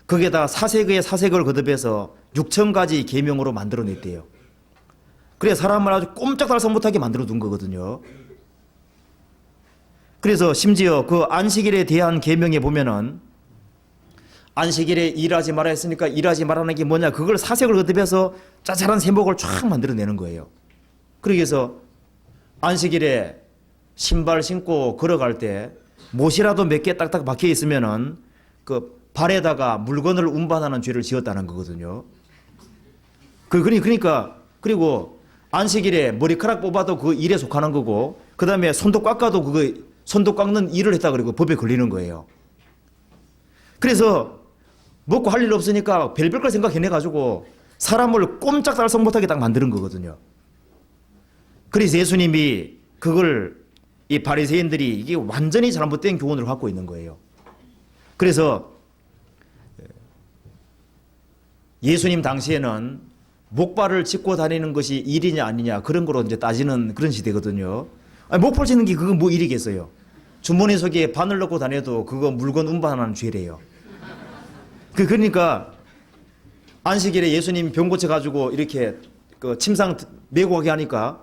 거기에다 사색의 사색을 거듭해서 6,000가지 계명으로 만들어냈대요. 그래 사람을 아주 꼼짝달싹 못하게 만들어 둔 거거든요. 그래서 심지어 그 안식일에 대한 계명에 보면은 안식일에 일하지 말아 했으니까 일하지 말라는 게 뭐냐, 그걸 사색을 거듭해서 짜잘한 세목을 쫙 만들어내는 거예요. 그래서 안식일에 신발 신고 걸어갈 때 못이라도 몇 개 딱딱 박혀 있으면은 그 발에다가 물건을 운반하는 죄를 지었다는 거거든요. 그러니까 그리고 안식일에 머리카락 뽑아도 그 일에 속하는 거고 그 다음에 손도 깎아도 그거 손도 깎는 일을 했다 그러고 법에 걸리는 거예요. 그래서 먹고 할 일 없으니까 별별 걸 생각해내가지고 사람을 꼼짝달싹 못하게 딱 만드는 거거든요. 그래서 예수님이 그걸 이 바리새인들이 이게 완전히 잘못된 교훈을 갖고 있는 거예요. 그래서 예수님 당시에는 목발을 짚고 다니는 것이 일이냐 아니냐 그런 거로 이제 따지는 그런 시대거든요. 아니, 목발 짚는 게 그건 뭐 일이겠어요. 주머니 속에 바늘 넣고 다녀도 그거 물건 운반하는 죄래요. 그러니까 안식일에 예수님 병 고쳐가지고 이렇게 그 침상 메고 가게 하니까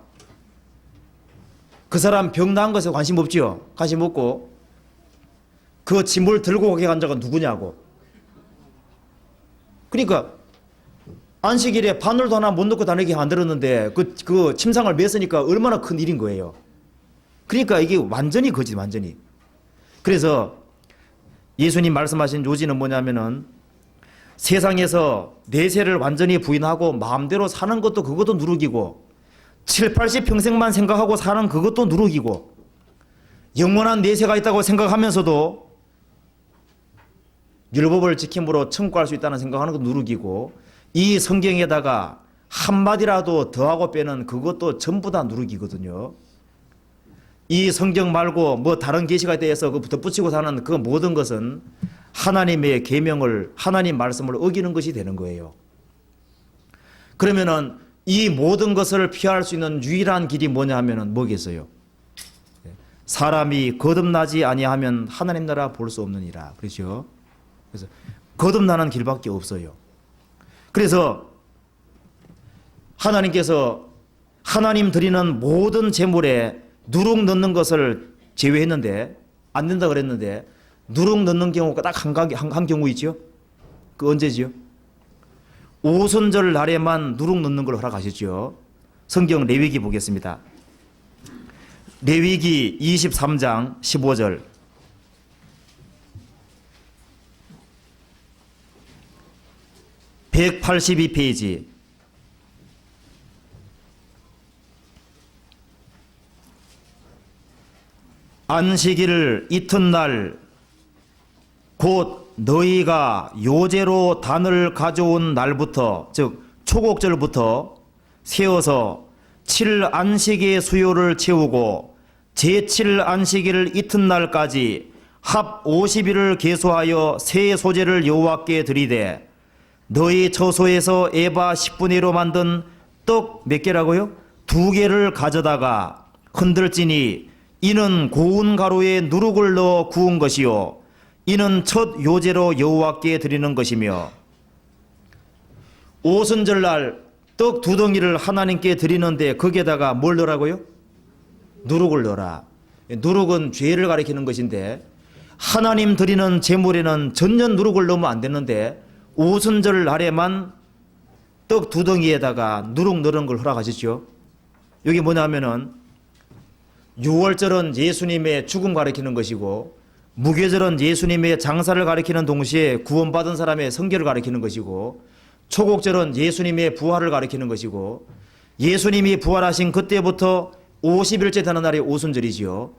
그 사람 병 나은 것에 관심 없지요. 관심 없고 그 짐을 들고 가게 한 자가 누구냐고. 그러니까 안식일에 바늘도 하나 못 넣고 다니게 만들었는데 그 침상을 맸으니까 얼마나 큰 일인 거예요. 그러니까 이게 완전히 거짓, 완전히. 그래서 예수님 말씀하신 요지는 뭐냐면은 세상에서 내세를 완전히 부인하고 마음대로 사는 것도 그것도 누룩이고 7, 80평생만 생각하고 사는 그것도 누룩이고 영원한 내세가 있다고 생각하면서도 율법을 지킴으로 청구할 수 있다는 생각하는 것도 누룩이고 이 성경에다가 한마디라도 더하고 빼는 그것도 전부 다 누룩이거든요. 이 성경 말고 뭐 다른 계시가 대해서 그 덧붙이고 사는 그 모든 것은 하나님의 계명을 하나님 말씀을 어기는 것이 되는 거예요. 그러면은 이 모든 것을 피할 수 있는 유일한 길이 뭐냐 하면은 뭐겠어요? 사람이 거듭나지 아니하면 하나님 나라 볼 수 없느니라. 그렇죠? 그래서 거듭나는 길밖에 없어요. 그래서 하나님께서 하나님 드리는 모든 제물에 누룩 넣는 것을 제외했는데 안 된다 그랬는데 누룩 넣는 경우가 딱 한 경우 있죠. 그 언제지요? 오순절 날에만 누룩 넣는 걸 허락하셨죠. 성경 레위기 보겠습니다. 레위기 23장 15절. (182페이지) 안식일 이튿날 곧 너희가 요제로 단을 가져온 날부터, 즉 초곡절부터 세워서 7안식의 수요를 채우고 제7안식일 이튿날까지 합 50일을 계수하여 새 소제를 여호와께 드리되 너희 처소에서 에바 10분의 1로 만든 떡 몇 개라고요? 2개를 가져다가 흔들지니 이는 고운 가루에 누룩을 넣어 구운 것이요 이는 첫 요제로 여호와께 드리는 것이며 오순절날 떡 2덩이를 하나님께 드리는데 거기에다가 뭘 넣으라고요? 누룩을 넣어라. 누룩은 죄를 가리키는 것인데 하나님 드리는 제물에는 전혀 누룩을 넣으면 안 되는데 오순절 날에만 떡 2덩이에다가 누룩 넣는 걸 허락하셨죠. 여기 뭐냐면은 6월절은 예수님의 죽음 가리키는 것이고 무교절은 예수님의 장사를 가리키는 동시에 구원받은 사람의 성결을 가리키는 것이고 초곡절은 예수님의 부활을 가리키는 것이고 예수님이 부활하신 그때부터 50일째 되는 날이 오순절이지요.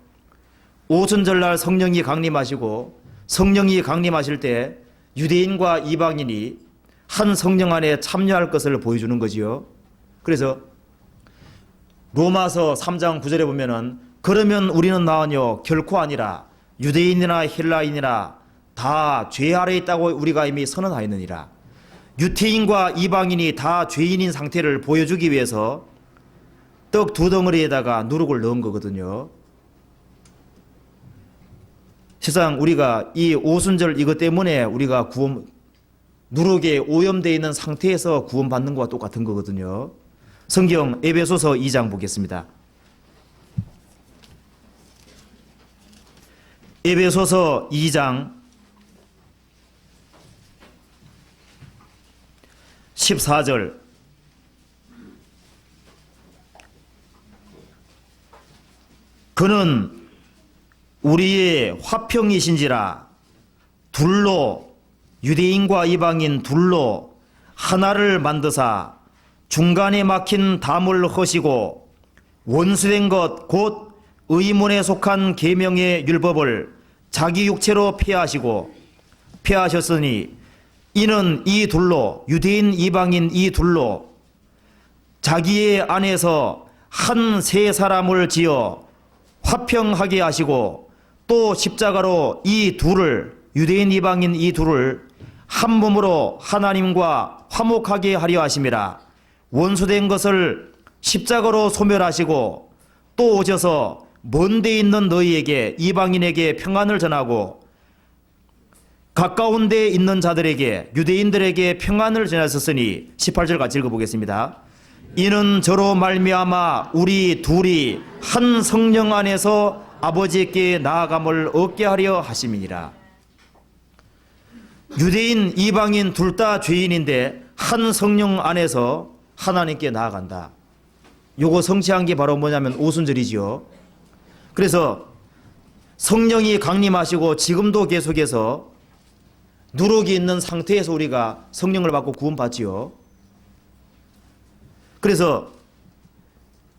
오순절날 성령이 강림하시고 성령이 강림하실 때 유대인과 이방인이 한 성령 안에 참여할 것을 보여주는 거지요. 그래서 로마서 3장 9절에 보면은 그러면 우리는 나으뇨 결코 아니라 유대인이나 헬라인이나 다 죄 아래에 있다고 우리가 이미 선언하였느니라. 유태인과 이방인이 다 죄인인 상태를 보여주기 위해서 떡 2덩어리에다가 누룩을 넣은 거거든요. 세상 우리가 이 오순절 이것 때문에 우리가 누룩에 오염되어 있는 상태에서 구원받는 것과 똑같은 거거든요. 성경 에베소서 2장 보겠습니다. 에베소서 2장 14절 그는 우리의 화평이신지라 둘로 유대인과 이방인 둘로 하나를 만드사 중간에 막힌 담을 허시고 원수된 것 곧 의문에 속한 계명의 율법을 자기 육체로 폐하셨으니 이는 이 둘로 유대인 이방인 이 둘로 자기의 안에서 한 세 사람을 지어 화평하게 하시고 또 십자가로 이 둘을 유대인 이방인 이 둘을 한 몸으로 하나님과 화목하게 하려 하심이라. 원수된 것을 십자가로 소멸하시고 또 오셔서 먼 데 있는 너희에게 이방인에게 평안을 전하고 가까운 데 있는 자들에게 유대인들에게 평안을 전하셨으니 18절 같이 읽어보겠습니다. 이는 저로 말미암아 우리 둘이 한 성령 안에서 아버지께 나아감을 얻게 하려 하심이니라. 유대인 이방인 둘 다 죄인인데 한 성령 안에서 하나님께 나아간다. 요거 성취한 게 바로 뭐냐면 오순절이지요. 그래서 성령이 강림하시고 지금도 계속해서 누룩이 있는 상태에서 우리가 성령을 받고 구원받지요. 그래서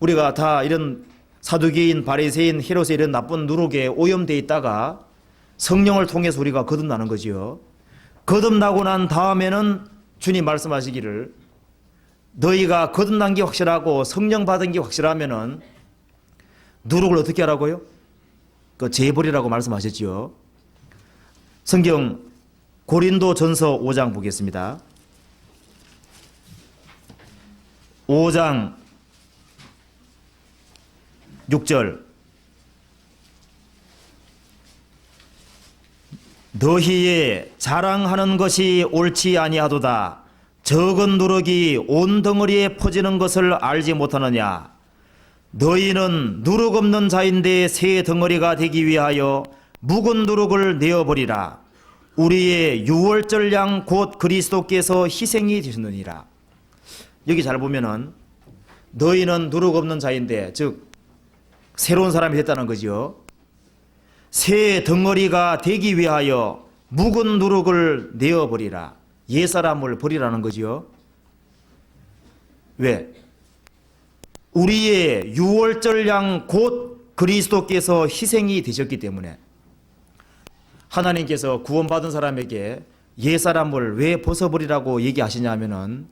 우리가 다 이런 사두개인, 바리새인, 헤롯의 이런 나쁜 누룩에 오염되어 있다가 성령을 통해서 우리가 거듭나는 거지요. 거듭나고 난 다음에는 주님 말씀하시기를 너희가 거듭난 게 확실하고 성령 받은 게 확실하면은 누룩을 어떻게 하라고요? 그 제버리라고 말씀하셨지요. 성경 고린도전서 5장 보겠습니다. 5장 6절 너희의 자랑하는 것이 옳지 아니하도다. 적은 누룩이 온 덩어리에 퍼지는 것을 알지 못하느냐. 너희는 누룩 없는 자인데 새 덩어리가 되기 위하여 묵은 누룩을 내어버리라. 우리의 유월절 양 곧 그리스도께서 희생이 되셨느니라. 여기 잘 보면은 너희는 누룩 없는 자인데 즉 새로운 사람이 됐다는 거죠. 새 덩어리가 되기 위하여 묵은 누룩을 내어버리라. 옛사람을 버리라는 거지요. 왜? 우리의 유월절 양 곧 그리스도께서 희생이 되셨기 때문에 하나님께서 구원받은 사람에게 옛사람을 왜 벗어버리라고 얘기하시냐면은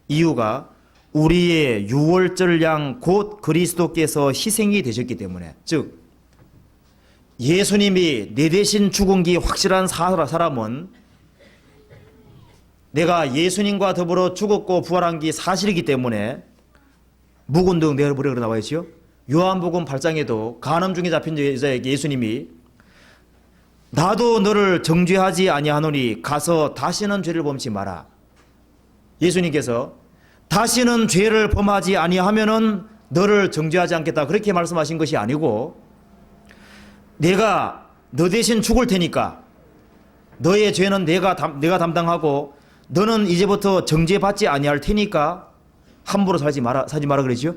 이유가 우리의 유월절 양 곧 그리스도께서 희생이 되셨기 때문에, 즉 예수님이 내 대신 죽은 게 확실한 사람은 내가 예수님과 더불어 죽었고 부활한 게 사실이기 때문에 묵은 등 내어버리라고 나와 있지요. 요한복음 8장에도 간음 중에 잡힌 여자에게 예수님이 나도 너를 정죄하지 아니하노니 가서 다시는 죄를 범치 마라. 예수님께서 다시는 죄를 범하지 아니하면은 너를 정죄하지 않겠다 그렇게 말씀하신 것이 아니고, 내가 너 대신 죽을 테니까 너의 죄는 내가 담당하고 너는 이제부터 정죄받지 아니할 테니까 함부로 살지 마라 그러죠.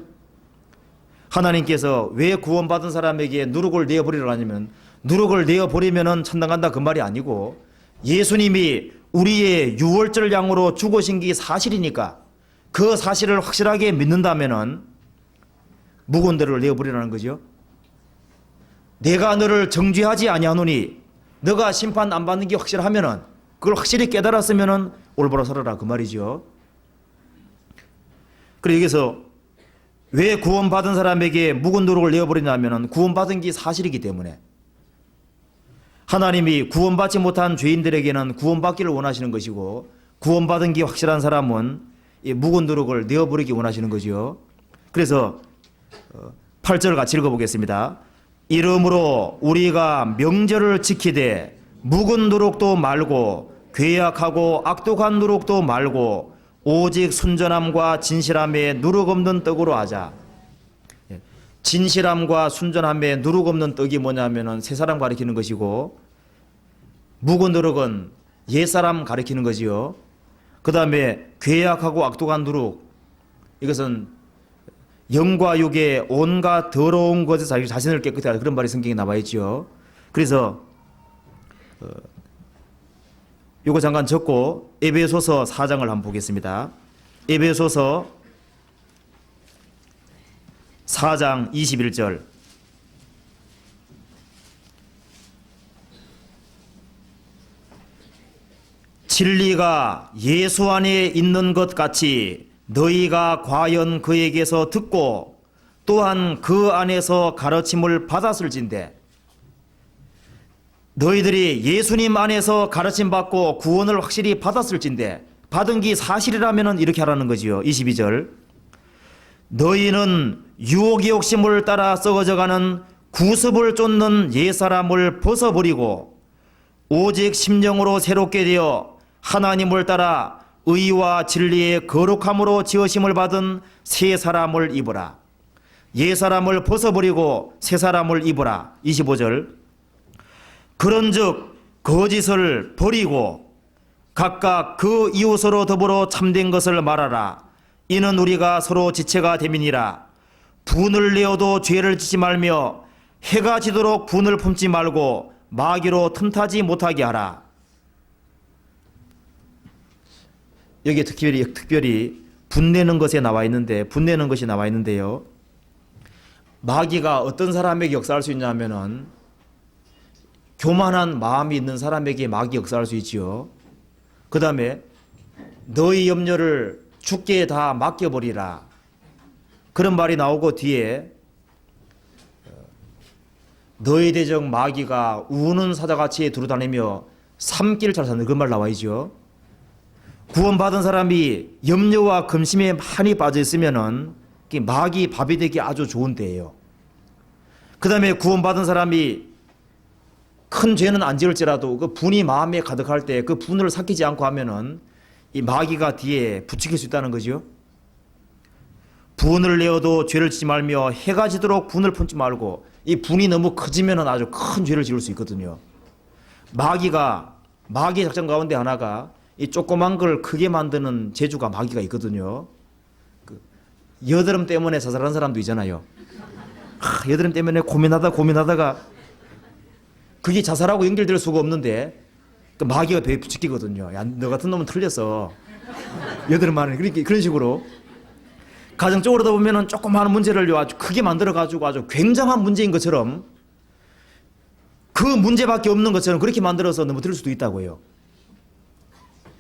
하나님께서 왜 구원받은 사람에게 누룩을 내어버리라고 하냐면, 누룩을 내어버리면은 천당 간다 그 말이 아니고, 예수님이 우리의 유월절 양으로 죽으신 게 사실이니까 그 사실을 확실하게 믿는다면은 묵은 대를 내어버리라는 거죠. 내가 너를 정죄하지 아니하노니, 너가 심판 안 받는 게 확실하면은, 그걸 확실히 깨달았으면은 올바로 살아라 그 말이죠. 그리고 여기서 왜 구원받은 사람에게 묵은 누룩을 내어버리냐면은 구원받은 게 사실이기 때문에, 하나님이 구원받지 못한 죄인들에게는 구원받기를 원하시는 것이고, 구원받은 게 확실한 사람은 이 묵은 누룩을 내어버리기 원하시는 거죠. 그래서 8절 같이 읽어보겠습니다. 이러므로 우리가 명절을 지키되 묵은 누룩도 말고 괴약하고 악독한 누룩도 말고 오직 순전함과 진실함에 누룩 없는 떡으로 하자. 진실함과 순전함에 누룩 없는 떡이 뭐냐면은 새 사람 가리키는 것이고, 묵은 누룩은 옛사람 가리키는 거지요. 그 다음에 괴약하고 악독한 누룩, 이것은 영과 육의 온갖 더러운 것에서 자기 자신을 깨끗게 하라 그런 말이 성경에 나와 있죠. 그래서 요거 잠깐 적고 에베소서 4장을 한번 보겠습니다. 에베소서 4장 21절. 진리가 예수 안에 있는 것 같이 너희가 과연 그에게서 듣고 또한 그 안에서 가르침을 받았을진데, 너희들이 예수님 안에서 가르침 받고 구원을 확실히 받았을진데, 받은 게 사실이라면 이렇게 하라는 거지요. 22절. 너희는 유혹의 욕심을 따라 썩어져가는 구습을 쫓는 옛사람을 벗어버리고 오직 심령으로 새롭게 되어 하나님을 따라 의와 진리의 거룩함으로 지으심을 받은 새 사람을 입으라. 옛 사람을 벗어버리고 새 사람을 입으라. 25절. 그런즉 거짓을 버리고 각각 그 이웃으로 더불어 참된 것을 말하라. 이는 우리가 서로 지체가 됨이니라. 분을 내어도 죄를 짓지 말며 해가 지도록 분을 품지 말고 마귀로 틈타지 못하게 하라. 여기에 특별히 분내는 것에 나와 있는데, 분내는 것이 나와 있는데요. 마귀가 어떤 사람에게 역사할 수 있냐면은 교만한 마음이 있는 사람에게 마귀 역사할 수 있지요. 그 다음에 너희 염려를 주께 다 맡겨버리라. 그런 말이 나오고 뒤에 너희 대적 마귀가 우는 사자같이 두루다니며 삼길 잘 사는 그런 말 나와 있죠. 구원받은 사람이 염려와 근심에 많이 빠져 있으면은 마귀 밥이 되기 아주 좋은 때예요. 그 다음에 구원받은 사람이 큰 죄는 안 지을지라도 그 분이 마음에 가득할 때 그 분을 삭히지 않고 하면은 이 마귀가 뒤에 부추길 수 있다는 거죠. 분을 내어도 죄를 짓지 말며 해가 지도록 분을 품지 말고, 이 분이 너무 커지면은 아주 큰 죄를 지을 수 있거든요. 마귀의 작전 가운데 하나가 이 조그만 걸 크게 만드는 재주가 마귀가 있거든요. 여드름 때문에 자살한 사람도 있잖아요. 여드름 때문에 고민하다가 그게 자살하고 연결될 수가 없는데 그 마귀가 배에 부추기거든요. 야, 너 같은 놈은 틀렸어. 여드름 많은 그런 식으로 가정적으로다 보면은 조그마한 문제를 아주 크게 만들어가지고 아주 굉장한 문제인 것처럼 그 문제밖에 없는 것처럼 그렇게 만들어서 넘어뜨릴 수도 있다고 해요.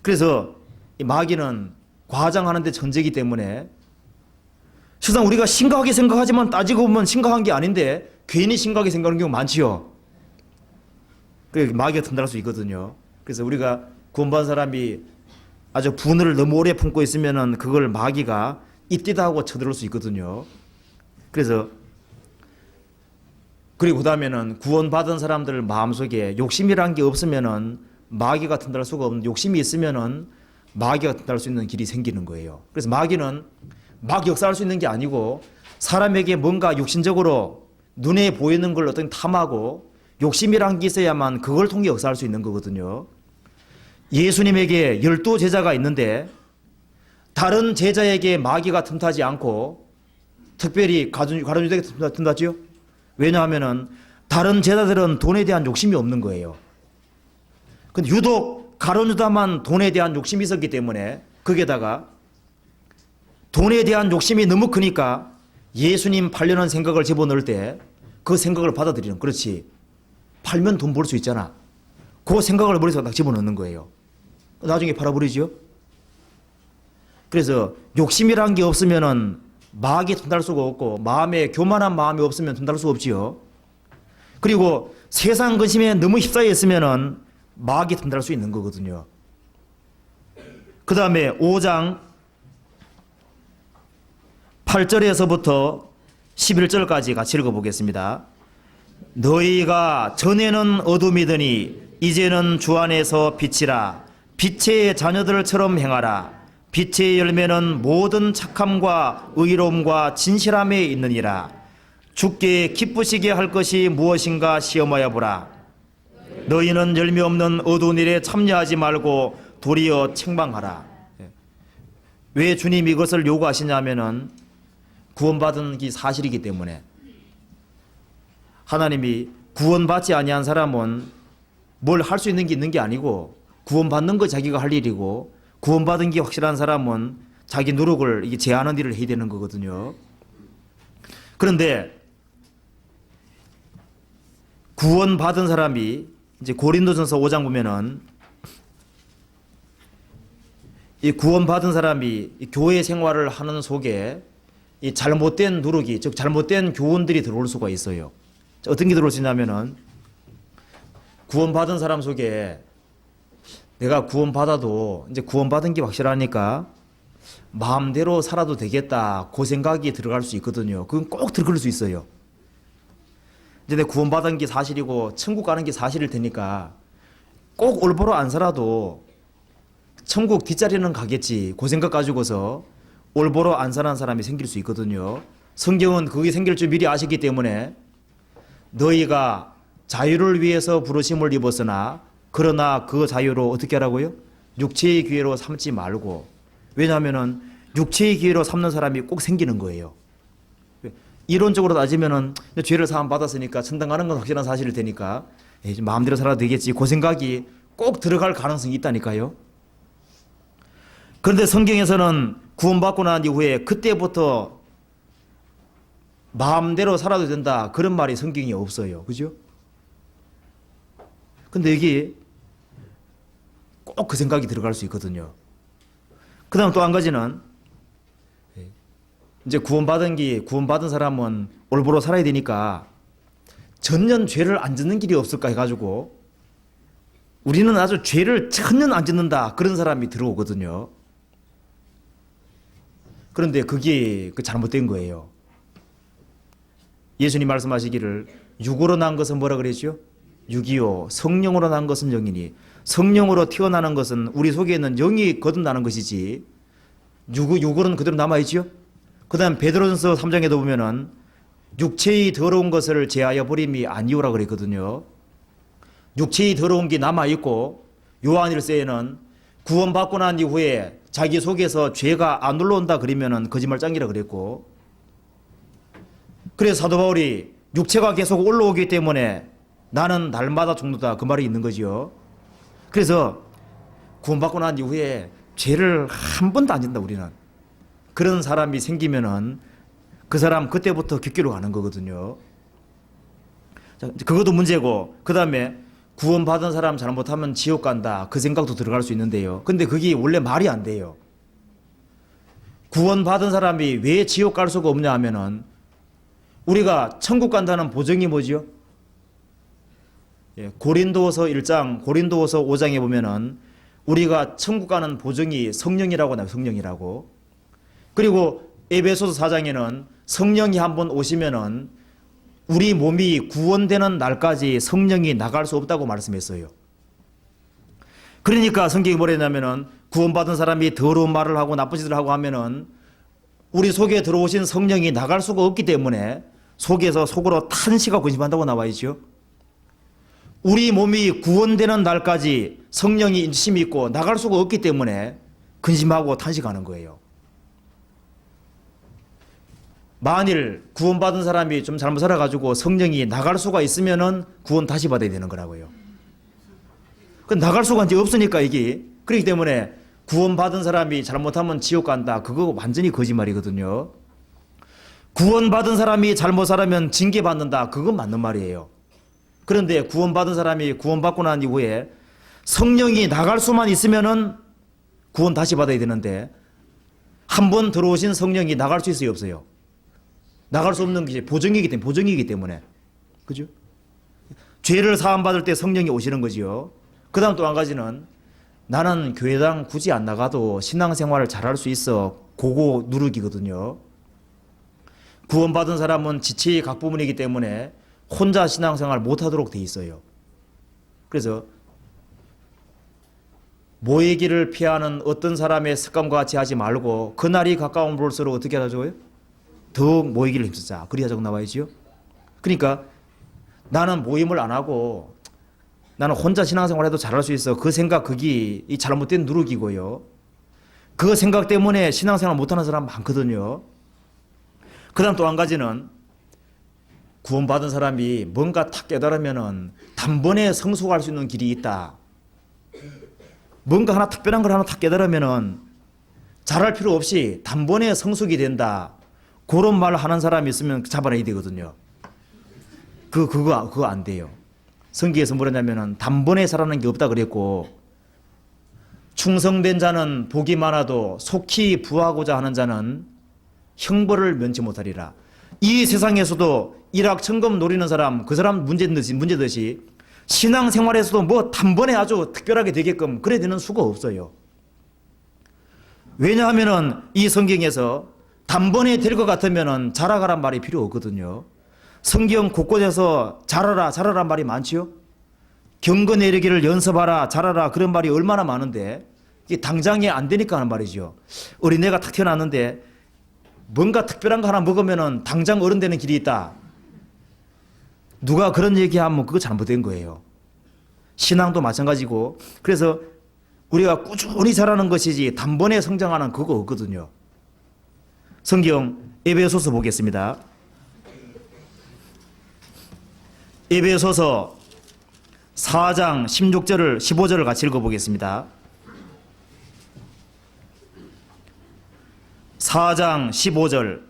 그래서 이 마귀는 과장하는 데 천재이기 때문에 실상 우리가 심각하게 생각하지만 따지고 보면 심각한 게 아닌데 괜히 심각하게 생각하는 경우 많지요. 그래서 마귀가 틈탈 수 있거든요. 그래서 우리가 구원받은 사람이 아주 분을 너무 오래 품고 있으면은 그걸 마귀가 이때다 하고 쳐들어올 수 있거든요. 그래서 그리고 그다음에는 구원받은 사람들 마음속에 욕심이란 게 없으면은 마귀가 틈탈 수가 없는, 욕심이 있으면은 마귀가 틈탈 수 있는 길이 생기는 거예요. 그래서 마귀는 막 역사할 수 있는 게 아니고 사람에게 뭔가 육신적으로 눈에 보이는 걸 어떤 탐하고 욕심이란 게 있어야만 그걸 통해 역사할 수 있는 거거든요. 예수님에게 12제자가 있는데 다른 제자에게 마귀가 틈타지 않고 특별히 가룟유다에게 틈탔지요. 왜냐하면 다른 제자들은 돈에 대한 욕심이 없는 거예요. 근데 유독 가룟유다만 돈에 대한 욕심이 있었기 때문에 거기에다가 돈에 대한 욕심이 너무 크니까 예수님 팔려는 생각을 집어넣을 때 그 생각을 받아들이는, 그렇지, 팔면 돈 벌 수 있잖아, 그 생각을 머릿속에 딱 집어넣는 거예요. 나중에 팔아버리죠. 그래서 욕심이란 게 없으면은 마귀에 틈탈 수가 없고 마음에 교만한 마음이 없으면 틈탈 수가 없지요. 그리고 세상 근심에 너무 휩싸여 있으면은 마귀에 틈탈 수 있는 거거든요. 그 다음에 5장 8절에서부터 11절까지 같이 읽어보겠습니다. 너희가 전에는 어둠이더니 이제는 주 안에서 빛이라. 빛의 자녀들처럼 행하라. 빛의 열매는 모든 착함과 의로움과 진실함에 있느니라. 주께 기쁘시게 할 것이 무엇인가 시험하여 보라. 너희는 열매 없는 어두운 일에 참여하지 말고 도리어 책망하라. 왜 주님이 이것을 요구하시냐면은 구원받은 게 사실이기 때문에. 하나님이 구원받지 아니한 사람은 뭘 할 수 있는 게 있는 게 아니고 구원받는 거 자기가 할 일이고 구원받은 게 확실한 사람은 자기 노력을 이게 제하는 일을 해야 되는 거거든요. 그런데 구원받은 사람이 이제 고린도전서 5장 보면은 이 구원받은 사람이 이 교회 생활을 하는 속에 이 잘못된 누룩이, 즉 잘못된 교훈들이 들어올 수가 있어요. 어떤 게 들어올 수 있냐면은 구원받은 사람 속에 내가 구원받아도 이제 구원받은 게 확실하니까 마음대로 살아도 되겠다, 그 생각이 들어갈 수 있거든요. 그건 꼭 들어갈 수 있어요. 이제 내 구원받은 게 사실이고 천국 가는 게 사실일 테니까 꼭 올바로 안 살아도 천국 뒷자리는 가겠지, 그 생각 가지고서 올바로 안 사는 사람이 생길 수 있거든요. 성경은 그게 생길 줄 미리 아시기 때문에 너희가 자유를 위해서 부르심을 입었으나 그러나 그 자유로 어떻게 하라고요? 육체의 기회로 삼지 말고. 왜냐하면은 육체의 기회로 삼는 사람이 꼭 생기는 거예요. 이론적으로 따지면은 죄를 사함 받았으니까 천당 가는 건 확실한 사실일 테니까 마음대로 살아도 되겠지, 그 생각이 꼭 들어갈 가능성이 있다니까요. 그런데 성경에서는 구원받고 난 이후에 그때부터 마음대로 살아도 된다, 그런 말이 성경에 없어요. 그죠? 근데 여기 꼭 그 생각이 들어갈 수 있거든요. 그 다음 또 한 가지는 이제 구원받은 사람은 올바로 살아야 되니까 전년 죄를 안 짓는 길이 없을까 해가지고 우리는 아주 죄를 전년 안 짓는다, 그런 사람이 들어오거든요. 그런데 그게 잘못된 거예요. 예수님 말씀하시기를 육으로 난 것은 뭐라 그랬죠? 육이요 성령으로 난 것은 영이니. 성령으로 태어나는 것은 우리 속에 있는 영이 거듭나는 것이지 육으로는 그대로 남아있죠. 그 다음 베드로전서 3장에도 보면은 육체의 더러운 것을 제하여 버림이 아니오라 그랬거든요. 육체의 더러운 게 남아있고 요한일서에는 구원받고 난 이후에 자기 속에서 죄가 안 올라온다 그러면은 거짓말장이라 그랬고, 그래서 사도 바울이 육체가 계속 올라오기 때문에 나는 날마다 죽는다, 그 말이 있는 거죠. 그래서 구원받고 난 이후에 죄를 한 번도 안 짓는다 우리는. 그런 사람이 생기면은 그 사람 그때부터 귓기로 가는 거거든요. 자, 그것도 문제고, 그 다음에 구원받은 사람 잘못하면 지옥 간다. 그 생각도 들어갈 수 있는데요. 근데 그게 원래 말이 안 돼요. 구원받은 사람이 왜 지옥 갈 수가 없냐 하면은 우리가 천국 간다는 보증이 뭐지요? 예, 고린도서 1장, 고린도서 5장에 보면은 우리가 천국 가는 보증이 성령이라고 나와요. 성령이라고. 그리고 에베소서 4장에는 성령이 한번 오시면은 우리 몸이 구원되는 날까지 성령이 나갈 수 없다고 말씀했어요. 그러니까 성경이 뭐라 했냐면은 구원받은 사람이 더러운 말을 하고 나쁜 짓을 하고 하면은 우리 속에 들어오신 성령이 나갈 수가 없기 때문에 속에서 속으로 탄식하고 근심한다고 나와 있죠. 우리 몸이 구원되는 날까지 성령이 인심이 있고 나갈 수가 없기 때문에 근심하고 탄식하는 거예요. 만일 구원받은 사람이 좀 잘못 살아가지고 성령이 나갈 수가 있으면은 구원 다시 받아야 되는 거라고요. 그 나갈 수가 이제 없으니까 이게. 그렇기 때문에 구원받은 사람이 잘못하면 지옥 간다. 그거 완전히 거짓말이거든요. 구원받은 사람이 잘못 살면 징계받는다. 그건 맞는 말이에요. 그런데 구원받은 사람이 구원받고 난 이후에 성령이 나갈 수만 있으면은 구원 다시 받아야 되는데 한 번 들어오신 성령이 나갈 수 있어요, 없어요? 나갈 수 없는 게 보증이기 때문에. 그죠? 죄를 사함받을 때 성령이 오시는 거지요. 그 다음 또 한 가지는 나는 교회당 굳이 안 나가도 신앙생활을 잘할 수 있어. 그거 누르기거든요. 구원받은 사람은 지체의 각 부분이기 때문에 혼자 신앙생활 못하도록 돼 있어요. 그래서 모이기를 피하는 어떤 사람의 습관과 같이 하지 말고 그날이 가까운 볼수록 어떻게 하자고요? 더욱 모이기를 힘쓰자. 그리 하자고 나와야지요. 그러니까 나는 모임을 안 하고 나는 혼자 신앙생활 해도 잘할 수 있어. 그 생각 그게 이 잘못된 누르기고요. 그 생각 때문에 신앙생활 못하는 사람 많거든요. 그 다음 또 한 가지는 구원받은 사람이 뭔가 탁 깨달으면은 단번에 성숙할 수 있는 길이 있다. 뭔가 하나 특별한 걸 하나 탁 깨달으면은 잘할 필요 없이 단번에 성숙이 된다. 그런 말을 하는 사람이 있으면 잡아내야 되거든요. 그거 안 돼요. 성경에서 뭐라냐면은 단번에 살아나는 게 없다 그랬고 충성된 자는 복이 많아도 속히 부하고자 하는 자는 형벌을 면치 못하리라. 이 세상에서도 일확천금 노리는 사람, 그 사람 문제듯이 신앙생활에서도 뭐 단번에 아주 특별하게 되게끔 그래야 되는 수가 없어요. 왜냐하면은 이 성경에서 단번에 될 것 같으면은 자라가란 말이 필요 없거든요. 성경 곳곳에서 자라란 말이 많지요. 경건 내리기를 연습하라, 자라라 그런 말이 얼마나 많은데 이게 당장에 안 되니까 하는 말이죠. 어린애가 탁 태어났는데 뭔가 특별한 거 하나 먹으면은 당장 어른 되는 길이 있다. 누가 그런 얘기하면 그거 잘못된 거예요. 신앙도 마찬가지고 그래서 우리가 꾸준히 자라는 것이지 단번에 성장하는 그거 없거든요. 성경 에베소서 보겠습니다. 에베소서 4장 16절을 15절을 같이 읽어보겠습니다. 4장 15절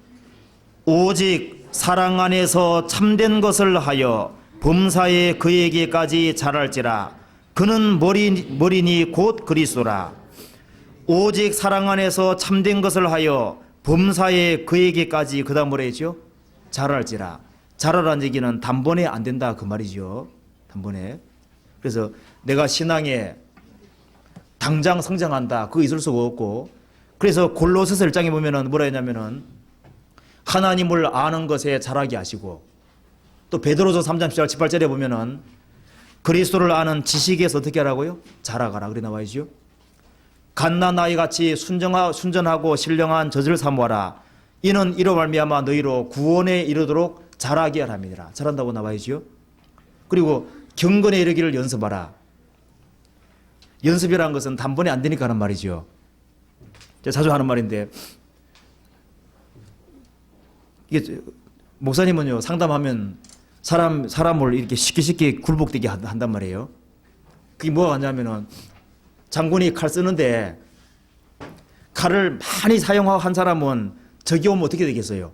오직 사랑 안에서 참된 것을 하여 범사에 그에게까지 자랄지라 그는 머리니 곧 그리스도라. 오직 사랑 안에서 참된 것을 하여 범사에 그에게까지 그 다음 뭐라 했죠? 자랄지라. 자라라는 얘기는 단번에 안 된다 그 말이죠. 단번에. 그래서 내가 신앙에 당장 성장한다 그거 있을 수가 없고 그래서 골로새서 1장에 보면은 뭐라 했냐면은 하나님을 아는 것에 자라게 하시고 또 베드로서 3장 18절에 보면은 그리스도를 아는 지식에서 어떻게 하라고요? 자라가라 그래 나와 있죠. 갓난 아이같이 순전하고 신령한 젖을 사모하라. 이는 이로 말미암아 너희로 구원에 이르도록 자라게 하랍니다. 자란다고 나와 있죠. 그리고 경건에 이르기를 연습하라. 연습이라는 것은 단번에 안 되니까 하는 말이죠. 제가 자주 하는 말인데 이게 목사님은요 상담하면 사람을 이렇게 쉽게 굴복되게 한단 말이에요. 그게 뭐가 하냐면은 장군이 칼 쓰는데 칼을 많이 사용한 사람은 적이 오면 어떻게 되겠어요?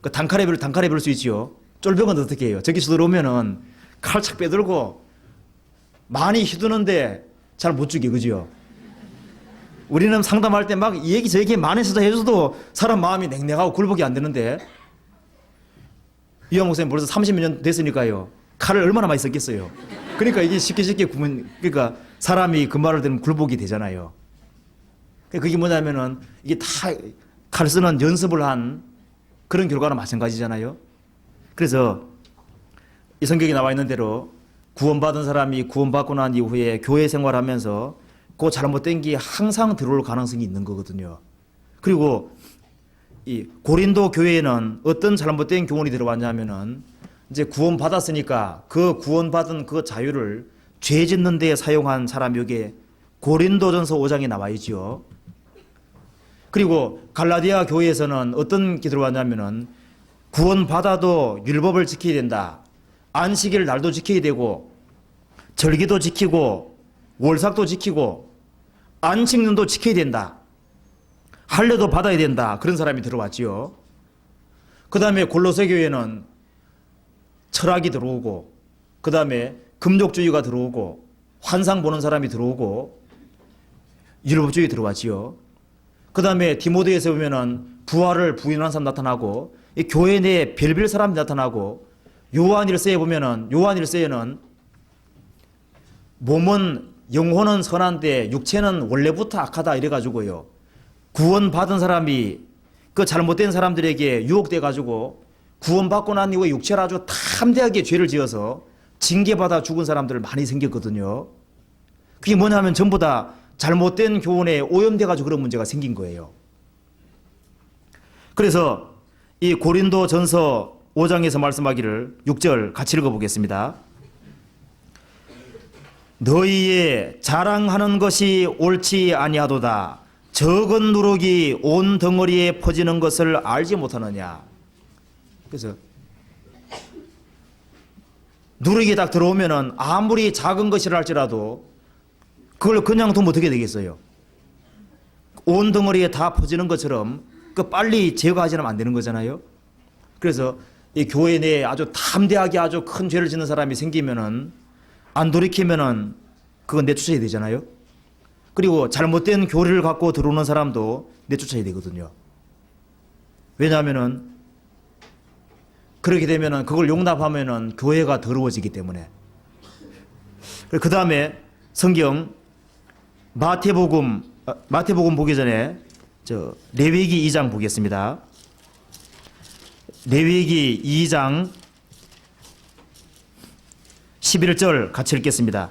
그 단칼에 별 수 있죠. 쫄병은 어떻게 해요? 저기서 들어오면은 칼 착 빼들고 많이 휘두는데 잘 못 죽여, 그죠? 우리는 상담할 때 막 이 얘기 저 얘기 많이 써서 해줘도 사람 마음이 냉랭하고 굴복이 안 되는데 이화 목사님 벌써 30몇 년 됐으니까요. 칼을 얼마나 많이 썼겠어요. 그러니까 이게 쉽게 구면, 그러니까 사람이 그 말을 들으면 굴복이 되잖아요. 그게 뭐냐면은 이게 다 칼 쓰는 연습을 한 그런 결과나 마찬가지잖아요. 그래서 이 성경에 나와 있는 대로 구원받은 사람이 구원받고 난 이후에 교회 생활하면서 그 잘못된 게 항상 들어올 가능성이 있는 거거든요. 그리고 이 고린도 교회에는 어떤 잘못된 교훈이 들어왔냐면은 이제 구원받았으니까 그 구원받은 그 자유를 죄 짓는 데 사용한 사람이 여기에 고린도전서 5장에 나와 있죠. 그리고 갈라디아 교회에서는 어떤 게 들어왔냐면은 구원받아도 율법을 지켜야 된다. 안식일 날도 지켜야 되고 절기도 지키고 월삭도 지키고 안식년도 지켜야 된다. 할례도 받아야 된다. 그런 사람이 들어왔지요. 그 다음에 골로새 교회는 철학이 들어오고 그 다음에 금욕주의가 들어오고 환상 보는 사람이 들어오고 율법주의 들어왔지요. 그 다음에 디모데에서 보면은 부활을 부인하는 사람 나타나고 이 교회 내에 별별 사람이 나타나고 요한일서에 보면은 요한일서에는 몸은 영혼은 선한데 육체는 원래부터 악하다 이래가지고요. 구원받은 사람이 그 잘못된 사람들에게 유혹돼 가지고 구원받고 난 이후에 육체를 아주 탐대하게 죄를 지어서 징계받아 죽은 사람들 많이 생겼거든요. 그게 뭐냐면 전부 다 잘못된 교훈에 오염돼 가지고 그런 문제가 생긴 거예요. 그래서 이 고린도 전서 5장에서 말씀하기를 6절 같이 읽어보겠습니다. 너희의 자랑하는 것이 옳지 아니하도다. 적은 누룩이 온 덩어리에 퍼지는 것을 알지 못하느냐. 그래서 누룩이 딱 들어오면은 아무리 작은 것이라 할지라도 그걸 그냥 두면 어떻게 되겠어요? 온 덩어리에 다 퍼지는 것처럼 그 빨리 제거하지 않으면 안 되는 거잖아요. 그래서 이 교회 내에 아주 탐대하게 아주 큰 죄를 짓는 사람이 생기면은 안 돌이키면은 그건 내쫓아야 되잖아요. 그리고 잘못된 교리를 갖고 들어오는 사람도 내쫓아야 되거든요. 왜냐하면은 그렇게 되면은 그걸 용납하면은 교회가 더러워지기 때문에. 그 다음에 성경 마태복음 보기 전에 레위기 2장 보겠습니다. 레위기 2장 11절 같이 읽겠습니다.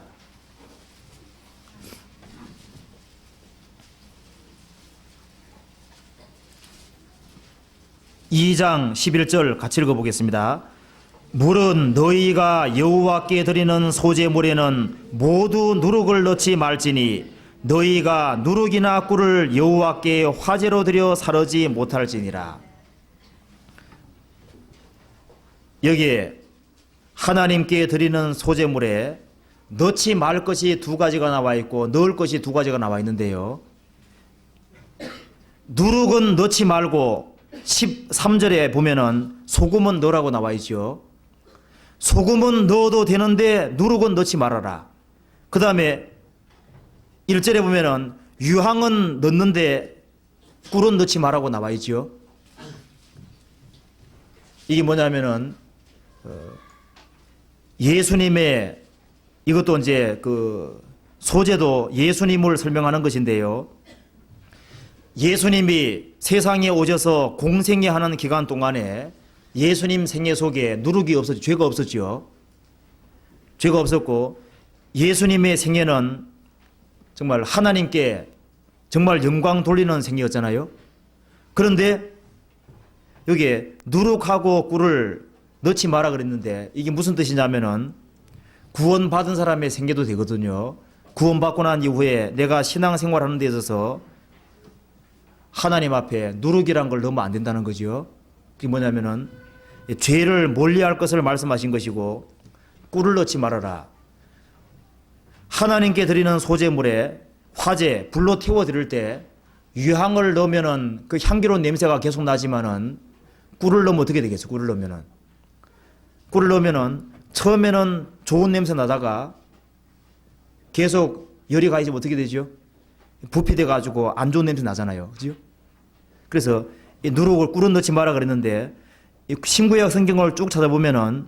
(2장 11절) 같이 읽어보겠습니다. 물은 너희가 여호와께 드리는 소제물에는 모두 누룩을 넣지 말지니 너희가 누룩이나 꿀을 여호와께 화제로 드려 사르지 못할지니라. 여기에 하나님께 드리는 소제물에 넣지 말 것이 두 가지가 나와 있고 넣을 것이 두 가지가 나와 있는데요. 누룩은 넣지 말고 13절에 보면은 소금은 넣으라고 나와 있죠. 소금은 넣어도 되는데 누룩은 넣지 말아라. 그 다음에 1절에 보면은 유향은 넣는데 꿀은 넣지 말라고 나와 있죠. 이게 뭐냐면은 예수님의 이것도 이제 그 소제도 예수님을 설명하는 것인데요. 예수님이 세상에 오셔서 공생애 하는 기간 동안에 예수님 생애 속에 누룩이 없었죠. 죄가 없었죠. 죄가 없었고 예수님의 생애는 정말 하나님께 정말 영광 돌리는 생애였잖아요. 그런데 여기에 누룩하고 꿀을 넣지 마라 그랬는데 이게 무슨 뜻이냐면은 구원받은 사람의 생애도 되거든요. 구원받고 난 이후에 내가 신앙생활하는 데 있어서 하나님 앞에 누룩이란 걸 넣으면 안 된다는 거죠. 그게 뭐냐면은 죄를 멀리할 것을 말씀하신 것이고 꿀을 넣지 말아라. 하나님께 드리는 소제물에 화제 불로 태워 드릴 때 유향을 넣으면은 그 향기로운 냄새가 계속 나지만은 꿀을 넣으면 어떻게 되겠어요? 꿀을 넣으면은 꿀을 넣으면은 처음에는 좋은 냄새 나다가 계속 열이 가해지면 어떻게 되죠? 부피돼 가지고 안 좋은 냄새 나잖아요. 그죠? 그래서 이 누룩을 꿀은 넣지 마라 그랬는데 이 신구약 성경을 쭉 찾아보면은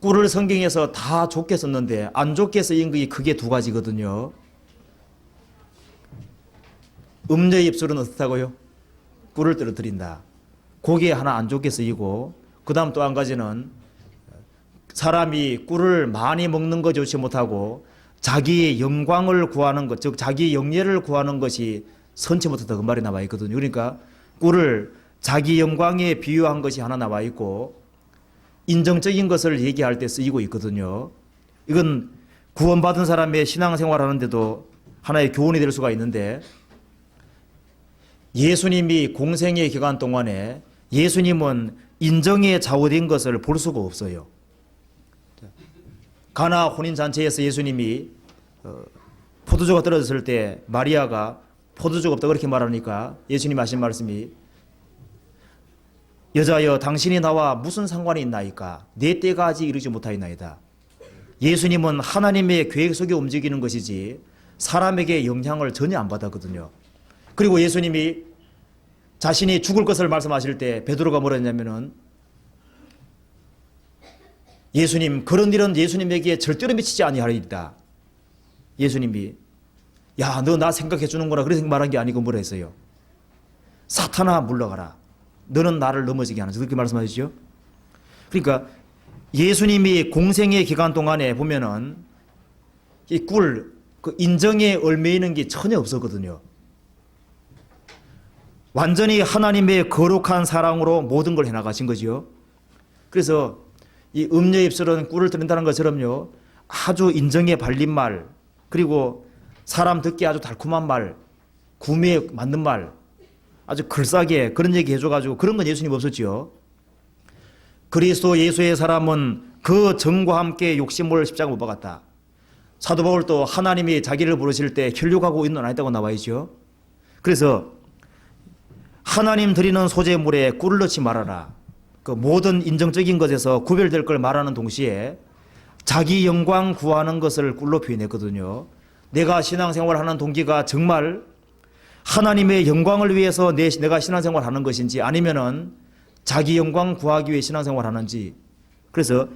꿀을 성경에서 다 좋게 썼는데 안 좋게 쓰인 게 크게 두 가지거든요. 음녀의 입술은 어떻다고요? 꿀을 떨어뜨린다. 그게 하나 안 좋게 쓰이고, 그 다음 또 한 가지는 사람이 꿀을 많이 먹는 거 좋지 못하고 자기의 영광을 구하는 것, 즉 자기의 영예를 구하는 것이 선치 못하다 그 말이 나와 있거든요. 그러니까 꿀을 자기 영광에 비유한 것이 하나 나와 있고 인정적인 것을 얘기할 때 쓰이고 있거든요. 이건 구원받은 사람의 신앙생활 하는데도 하나의 교훈이 될 수가 있는데, 예수님이 공생의 기간 동안에 예수님은 인정에 좌우된 것을 볼 수가 없어요. 가나 혼인잔치에서 예수님이 포도주가 떨어졌을 때 마리아가 포도주가 없다 그렇게 말하니까 예수님이 하신 말씀이 여자여 당신이 나와 무슨 상관이 있나이까 내 때가 아직 이르지 못하였나이다. 예수님은 하나님의 계획 속에 움직이는 것이지 사람에게 영향을 전혀 안 받았거든요. 그리고 예수님이 자신이 죽을 것을 말씀하실 때 베드로가 뭐라 했냐면은 예수님 그런 일은 예수님에게 절대로 미치지 아니하리이다. 예수님이 야 너 나 생각해 주는구나 그래서 말한 게 아니고 뭐라 했어요? 사탄아 물러가라. 너는 나를 넘어지게 하는 그렇게 말씀하시죠. 그러니까 예수님이 공생의 기간 동안에 보면은 이 꿀, 그 인정에 얽매이는 게 전혀 없었거든요. 완전히 하나님의 거룩한 사랑으로 모든 걸 해나가신 거죠. 그래서 이 음녀 입술은 꿀을 떨린다는 것처럼요. 아주 인정에 발린 말, 그리고 사람 듣기 아주 달콤한 말, 구미에 맞는 말, 아주 글싸게 그런 얘기 해줘가지고 그런 건 예수님 없었지요. 그리스도 예수의 사람은 그 정과 함께 욕심을 십자가 못 박았다. 사도 바울도 하나님이 자기를 부르실 때 혈육하고 있는 안 했다고 나와 있죠. 그래서 하나님 드리는 소재물에 꿀을 넣지 말아라. 그 모든 인정적인 것에서 구별될 걸 말하는 동시에 자기 영광 구하는 것을 꿀로 표현했거든요. 내가 신앙생활 하는 동기가 정말 하나님의 영광을 위해서 내가 신앙생활 하는 것인지 아니면은 자기 영광 구하기 위해 신앙생활 하는지. 그래서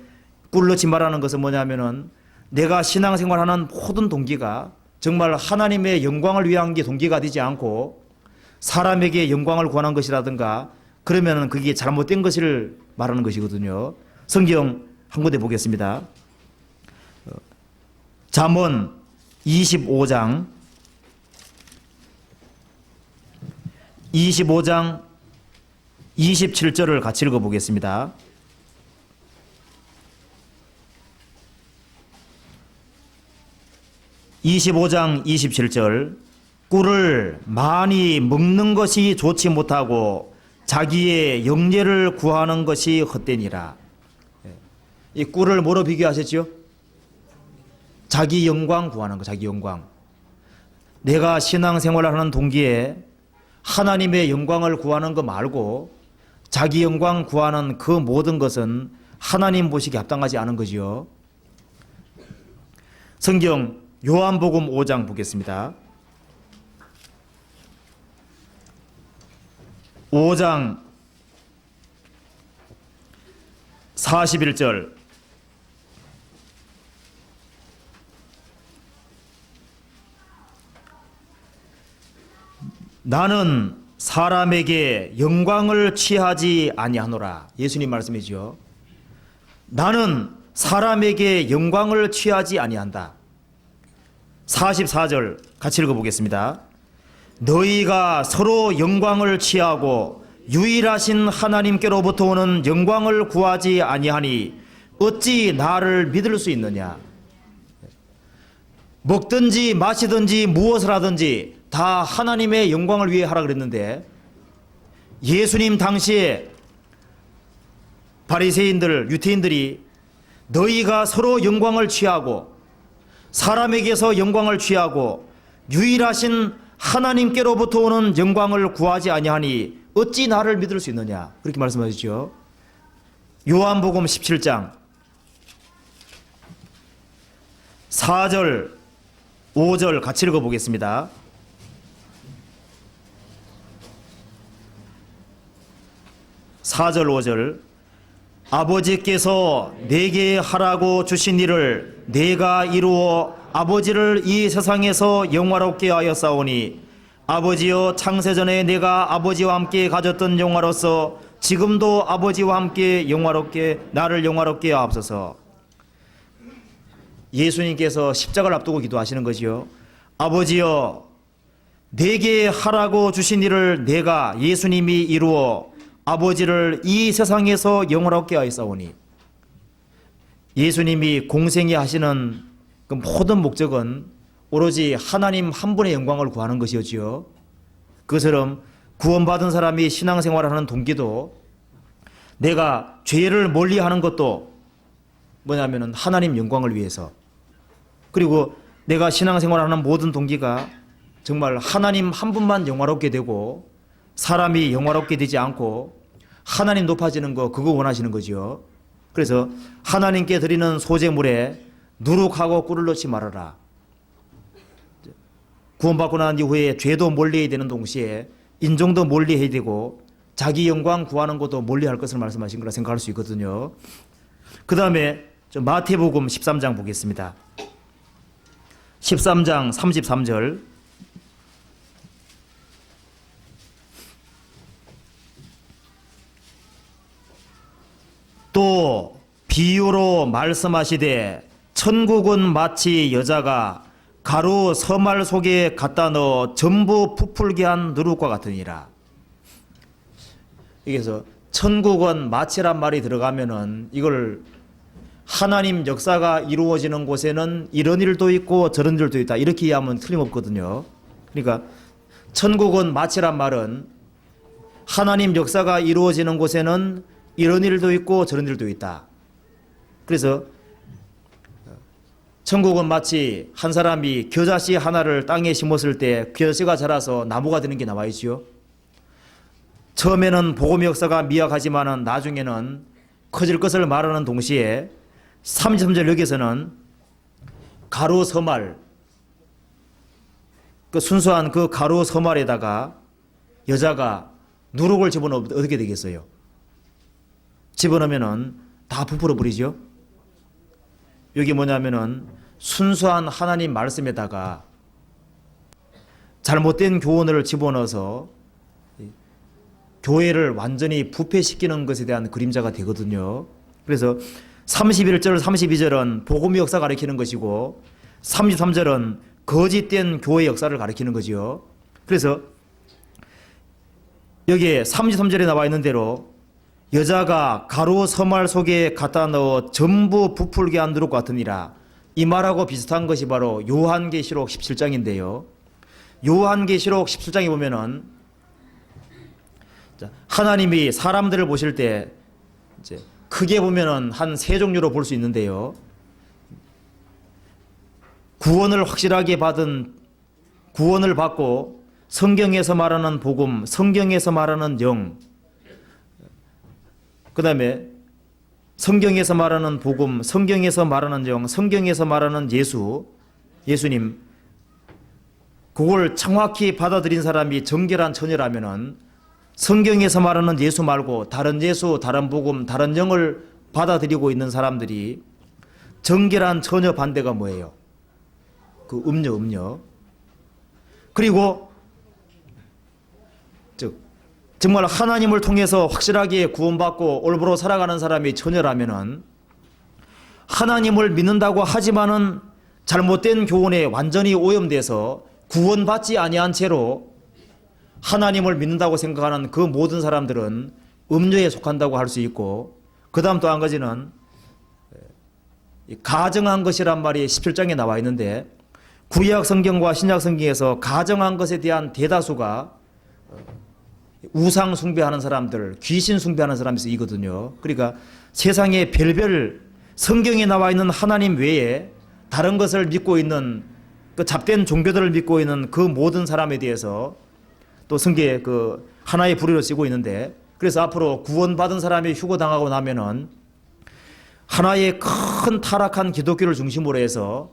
꿀 넣지 말라는 것은 뭐냐면은 내가 신앙생활 하는 모든 동기가 정말 하나님의 영광을 위한 게 동기가 되지 않고 사람에게 영광을 구하는 것이라든가 그러면은 그게 잘못된 것을 말하는 것이거든요. 성경 한 군데 보겠습니다. 잠언 25장 27절을 같이 읽어보겠습니다. (25장 27절) 꿀을 많이 먹는 것이 좋지 못하고 자기의 영예를 구하는 것이 헛되니라. 이 꿀을 뭐로 비교하셨죠? 자기 영광 구하는 거, 자기 영광. 내가 신앙생활을 하는 동기에 하나님의 영광을 구하는 거 말고 자기 영광 구하는 그 모든 것은 하나님 보시기에 합당하지 않은 거지요. 성경 요한복음 5장 보겠습니다. 5장 41절 나는 사람에게 영광을 취하지 아니하노라. 예수님 말씀이죠. 나는 사람에게 영광을 취하지 아니한다. 44절 같이 읽어보겠습니다. 너희가 서로 영광을 취하고 유일하신 하나님께로부터 오는 영광을 구하지 아니하니 어찌 나를 믿을 수 있느냐. 먹든지 마시든지 무엇을 하든지 다 하나님의 영광을 위해 하라 그랬는데 예수님 당시에 바리새인들, 유태인들이 너희가 서로 영광을 취하고 사람에게서 영광을 취하고 유일하신 하나님께로부터 오는 영광을 구하지 아니하니 어찌 나를 믿을 수 있느냐 그렇게 말씀하시죠. 요한복음 17장 4절 5절 같이 읽어보겠습니다. 4절 5절 아버지께서 내게 하라고 주신 일을 내가 이루어 아버지를 이 세상에서 영화롭게 하였사오니 아버지여 창세전에 내가 아버지와 함께 가졌던 영화로서 지금도 아버지와 함께 나를 영화롭게 하옵소서. 예수님께서 십자가를 앞두고 기도하시는 것이요. 아버지여 내게 하라고 주신 일을 내가 예수님이 이루어 아버지를 이 세상에서 영화롭게 하였사오니, 예수님이 공생에 하시는 그 모든 목적은 오로지 하나님 한 분의 영광을 구하는 것이었지요. 그것처럼 구원받은 사람이 신앙생활을 하는 동기도, 내가 죄를 멀리하는 것도 뭐냐면은 하나님 영광을 위해서, 그리고 내가 신앙생활을 하는 모든 동기가 정말 하나님 한 분만 영화롭게 되고 사람이 영화롭게 되지 않고 하나님 높아지는 거, 그거 원하시는 거죠. 그래서 하나님께 드리는 소제물에 누룩하고 꿀을 넣지 말아라. 구원받고 난 이후에 죄도 멀리해야 되는 동시에 인종도 멀리해야 되고 자기 영광 구하는 것도 멀리할 것을 말씀하신 거라 생각할 수 있거든요. 그 다음에 마태복음 13장 보겠습니다. 13장 33절 또 비유로 말씀하시되 천국은 마치 여자가 가루 서말 속에 갖다 넣어 전부 부풀게 한 누룩과 같으니라. 여기서 천국은 마치란 말이 들어가면은 이걸 하나님 역사가 이루어지는 곳에는 이런 일도 있고 저런 일도 있다, 이렇게 이해하면 틀림없거든요. 그러니까 천국은 마치란 말은 하나님 역사가 이루어지는 곳에는 이런 일도 있고 저런 일도 있다. 그래서 천국은 마치 한 사람이 겨자씨 하나를 땅에 심었을 때 겨자씨가 자라서 나무가 되는 게 나와 있지요. 처음에는 복음의 역사가 미약하지만은 나중에는 커질 것을 말하는 동시에 33절 여기서는 가루 서말, 그 순수한 그 가루 서말에다가 여자가 누룩을 집어넣으면 어떻게 되겠어요? 집어넣으면은 다 부풀어 버리죠. 여기 뭐냐면은 순수한 하나님 말씀에다가 잘못된 교훈을 집어넣어서 교회를 완전히 부패시키는 것에 대한 그림자가 되거든요. 그래서 31절 32절은 복음의 역사 가리키는 것이고 33절은 거짓된 교회 역사를 가리키는 거지요. 그래서 여기에 33절에 나와 있는 대로 여자가 가루 서말 속에 갖다 넣어 전부 부풀게 한 누룩 같으니라, 이 말하고 비슷한 것이 바로 요한계시록 17장인데요. 요한계시록 17장에 보면은 하나님이 사람들을 보실 때 이제 크게 보면은 한 세 종류로 볼 수 있는데요. 구원을 확실하게 받은, 구원을 받고 성경에서 말하는 복음, 성경에서 말하는 영, 그 다음에 성경에서 말하는 복음, 성경에서 말하는 영, 성경에서 말하는 예수님, 그걸 정확히 받아들인 사람이 정결한 처녀라면은 성경에서 말하는 예수 말고 다른 예수, 다른 복음, 다른 영을 받아들이고 있는 사람들이 정결한 처녀 반대가 뭐예요? 그 음녀. 그리고 정말 하나님을 통해서 확실하게 구원받고 올바로 살아가는 사람이 처녀라면은 하나님을 믿는다고 하지만은 잘못된 교훈에 완전히 오염돼서 구원받지 아니한 채로 하나님을 믿는다고 생각하는 그 모든 사람들은 음녀에 속한다고 할 수 있고, 그 다음 또 한 가지는 가정한 것이란 말이 17장에 나와 있는데 구약 성경과 신약 성경에서 가정한 것에 대한 대다수가 우상 숭배하는 사람들, 귀신 숭배하는 사람이 있거든요. 그러니까 세상에 별별 성경에 나와 있는 하나님 외에 다른 것을 믿고 있는 그 잡된 종교들을 믿고 있는 그 모든 사람에 대해서 또 성경에 그 하나의 부류로 쓰고 있는데, 그래서 앞으로 구원받은 사람이 휴거당하고 나면은 하나의 큰 타락한 기독교를 중심으로 해서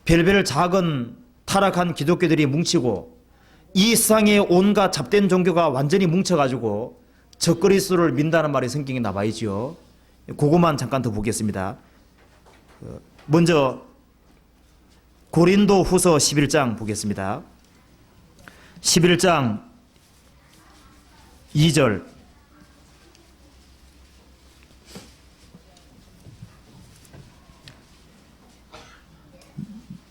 별별 작은 타락한 기독교들이 뭉치고 이 세상의 온갖 잡된 종교가 완전히 뭉쳐가지고 적그리스도를 민다는 말이 성경에 나와 있죠. 그것만 잠깐 더 보겠습니다. 먼저 고린도 후서 11장 보겠습니다. 11장 2절.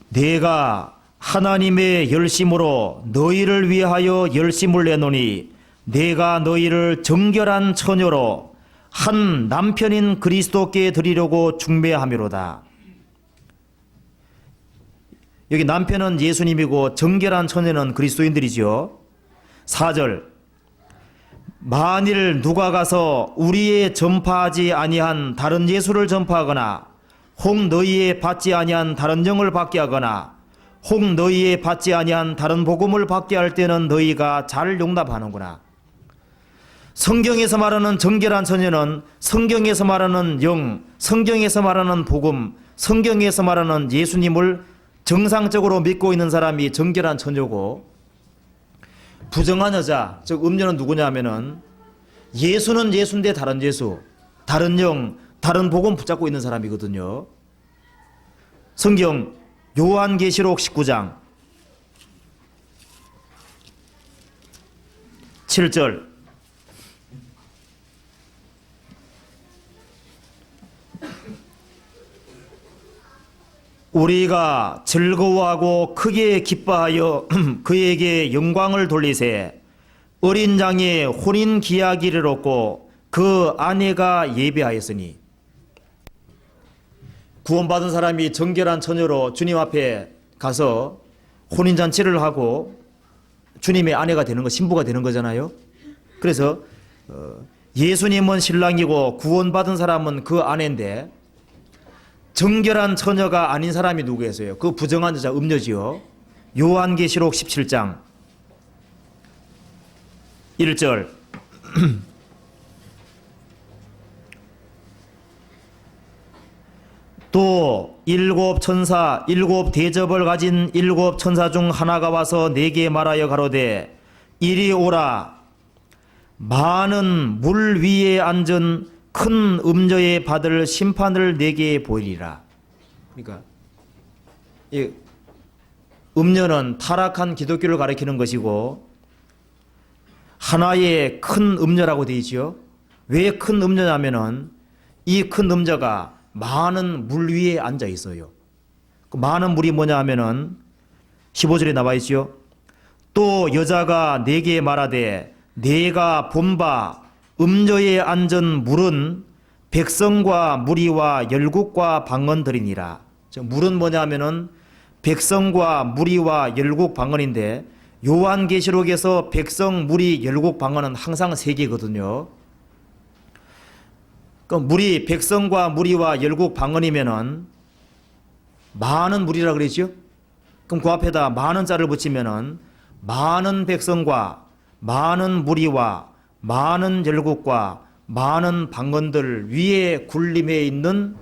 내가 하나님의 열심으로 너희를 위하여 열심을 내노니 내가 너희를 정결한 처녀로 한 남편인 그리스도께 드리려고 중매함이로다. 여기 남편은 예수님이고 정결한 처녀는 그리스도인들이지요. 4절. 만일 누가 가서 우리의 전파하지 아니한 다른 예수를 전파하거나 혹 너희의 받지 아니한 다른 영을 받게 하거나 혹 너희의 받지 아니한 다른 복음을 받게 할 때는 너희가 잘 용납하는구나. 성경에서 말하는 정결한 처녀는 성경에서 말하는 영, 성경에서 말하는 복음, 성경에서 말하는 예수님을 정상적으로 믿고 있는 사람이 정결한 처녀고, 부정한 여자, 즉 음녀는 누구냐 하면은 예수는 예수인데 다른 예수, 다른 영, 다른 복음 붙잡고 있는 사람이거든요. 성경 요한계시록 19장 7절. 우리가 즐거워하고 크게 기뻐하여 그에게 영광을 돌리세. 어린 양의 혼인 기약일을 얻고 그 아내가 예배하였으니. 구원받은 사람이 정결한 처녀로 주님 앞에 가서 혼인잔치를 하고 주님의 아내가 되는 거, 신부가 되는 거잖아요. 그래서 예수님은 신랑이고 구원받은 사람은 그 아내인데 정결한 처녀가 아닌 사람이 누구겠어요? 그 부정한 여자 음녀지요. 요한계시록 17장 1절. 또 일곱 천사, 일곱 대접을 가진 일곱 천사 중 하나가 와서 내게 말하여 가로되 이리 오라. 많은 물 위에 앉은 큰 음녀에 받을 심판을 내게 보이리라. 그러니까 이 음녀는 타락한 기독교를 가리키는 것이고 하나의 큰 음녀라고 되어 있죠. 왜 큰 음녀냐면은 이 큰 음녀가 많은 물 위에 앉아 있어요. 그 많은 물이 뭐냐 하면은 15절에 나와 있죠. 또 여자가 내게 말하되 내가 본바 음녀에 앉은 물은 백성과 무리와 열국과 방언들이니라. 물은 뭐냐 하면은 백성과 무리와 열국 방언인데 요한계시록에서 백성, 무리, 열국 방언은 항상 세 개거든요. 그 무리, 백성과 무리와 열국 방언이면은 많은 무리라 그러죠. 그럼 그 앞에다 많은 자를 붙이면은 많은 백성과 많은 무리와 많은 열국과 많은 방언들 위에 굴림에 있는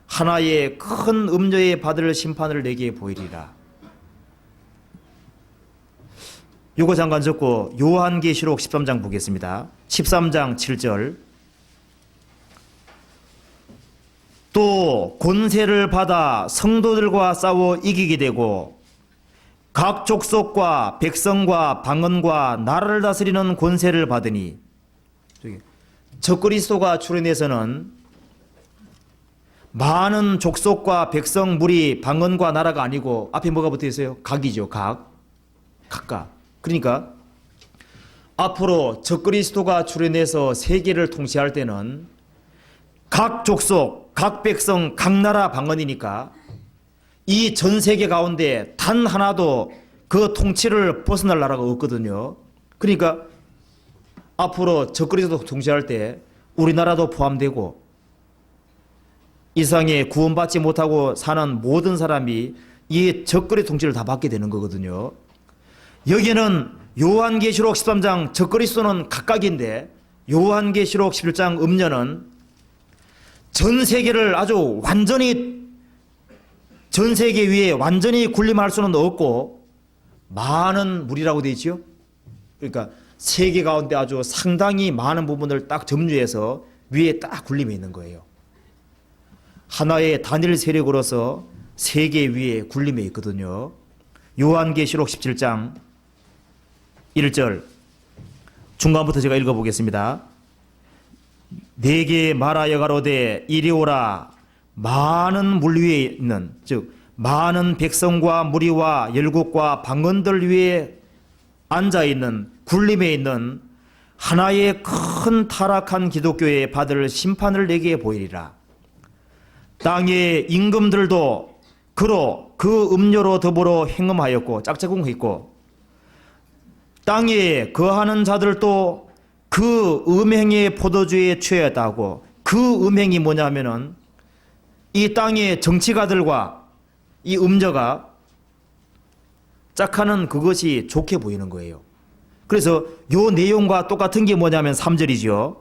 하나의 큰 음녀에 받을 심판을 내게 보이리라. 요거 잠깐 적고 요한계시록 13장 보겠습니다. 13장 7절. 또 권세를 받아 성도들과 싸워 이기게 되고 각 족속과 백성과 방언과 나라를 다스리는 권세를 받으니. 적그리스도가 출현해서는 많은 족속과 백성, 무리, 방언과 나라가 아니고 앞에 뭐가 붙어 있어요? 각이죠. 각각. 그러니까 앞으로 적그리스도가 출현해서 세계를 통치할 때는 각 족속, 각 백성, 각 나라 방언이니까 이 전 세계 가운데 단 하나도 그 통치를 벗어날 나라가 없거든요. 그러니까 앞으로 적그리스도 통치할 때 우리나라도 포함되고 이 세상에 구원받지 못하고 사는 모든 사람이 이 적그리스도 통치를 다 받게 되는 거거든요. 여기는 요한계시록 13장 적그리스도는 각각인데 요한계시록 11장 음녀는 전 세계를 아주 완전히 전 세계 위에 완전히 군림할 수는 없고 많은 무리라고 되어 있지요. 그러니까 세계 가운데 아주 상당히 많은 부분을 딱 점유해서 위에 딱 군림해 있는 거예요. 하나의 단일 세력으로서 세계 위에 군림해 있거든요. 요한계시록 17장 1절 중간부터 제가 읽어보겠습니다. 내게 말하여 가로되 이리 오라. 많은 물 위에 있는, 즉 많은 백성과 무리와 열국과 방언들 위에 앉아있는 군림에 있는 하나의 큰 타락한 기독교에 받을 심판을 내게 보이리라. 땅의 임금들도 그로 그 음료로 더불어 행음하였고 짝짝꿍했고 땅에 거하는 자들도 그 음행의 포도주에 취하였다고. 그 음행이 뭐냐면은 이 땅의 정치가들과 이 음녀가 짝하는 그것이 좋게 보이는 거예요. 그래서 요 내용과 똑같은 게 뭐냐면 3절이죠.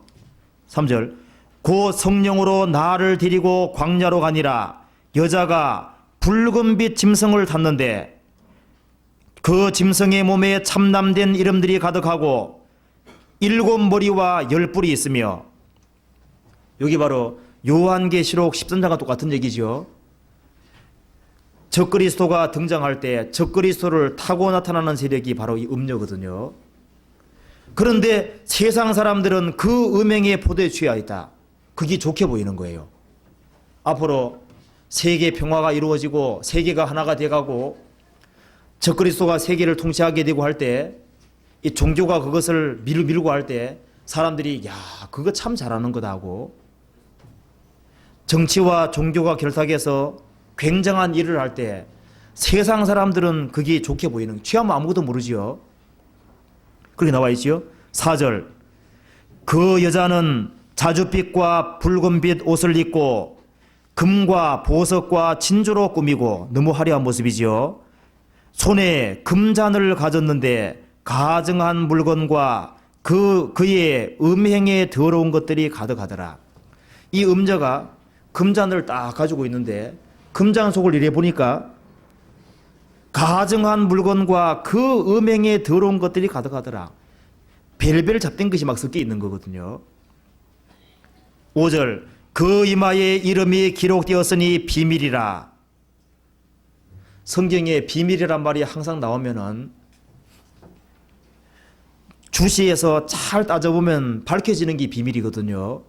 3절 고 성령으로 나를 데리고 광야로 가니라. 여자가 붉은빛 짐승을 탔는데 그 짐승의 몸에 참남된 이름들이 가득하고 7머리와 10뿔이 있으며, 여기 바로 요한계시록 13장과 똑같은 얘기죠. 적그리스도가 등장할 때 적그리스도를 타고 나타나는 세력이 바로 이 음녀거든요. 그런데 세상 사람들은 그 음행의 포도에 취해 있다. 그게 좋게 보이는 거예요. 앞으로 세계 평화가 이루어지고 세계가 하나가 돼가고 적그리스도가 세계를 통치하게 되고 할 때 이 종교가 그것을 밀고 할 때 사람들이 야 그거 참 잘하는 거다 하고, 정치와 종교가 결탁해서 굉장한 일을 할 때 세상 사람들은 그게 좋게 보이는, 취하면 아무것도 모르지요. 그렇게 나와 있지요. 4절 그 여자는 자줏빛과 붉은빛 옷을 입고 금과 보석과 진주로 꾸미고, 너무 화려한 모습이지요. 손에 금잔을 가졌는데 가증한 물건과 그의 음행에 더러운 것들이 가득하더라. 이 음녀가 금잔을 딱 가지고 있는데 금잔 속을 이래 보니까 가증한 물건과 그 음행에 더러운 것들이 가득하더라. 벨벨 잡된 것이 막 섞여 있는 거거든요. 5절 그 이마에 이름이 기록되었으니 비밀이라. 성경에 비밀이란 말이 항상 나오면은 주시에서 잘 따져보면 밝혀지는 게 비밀이거든요.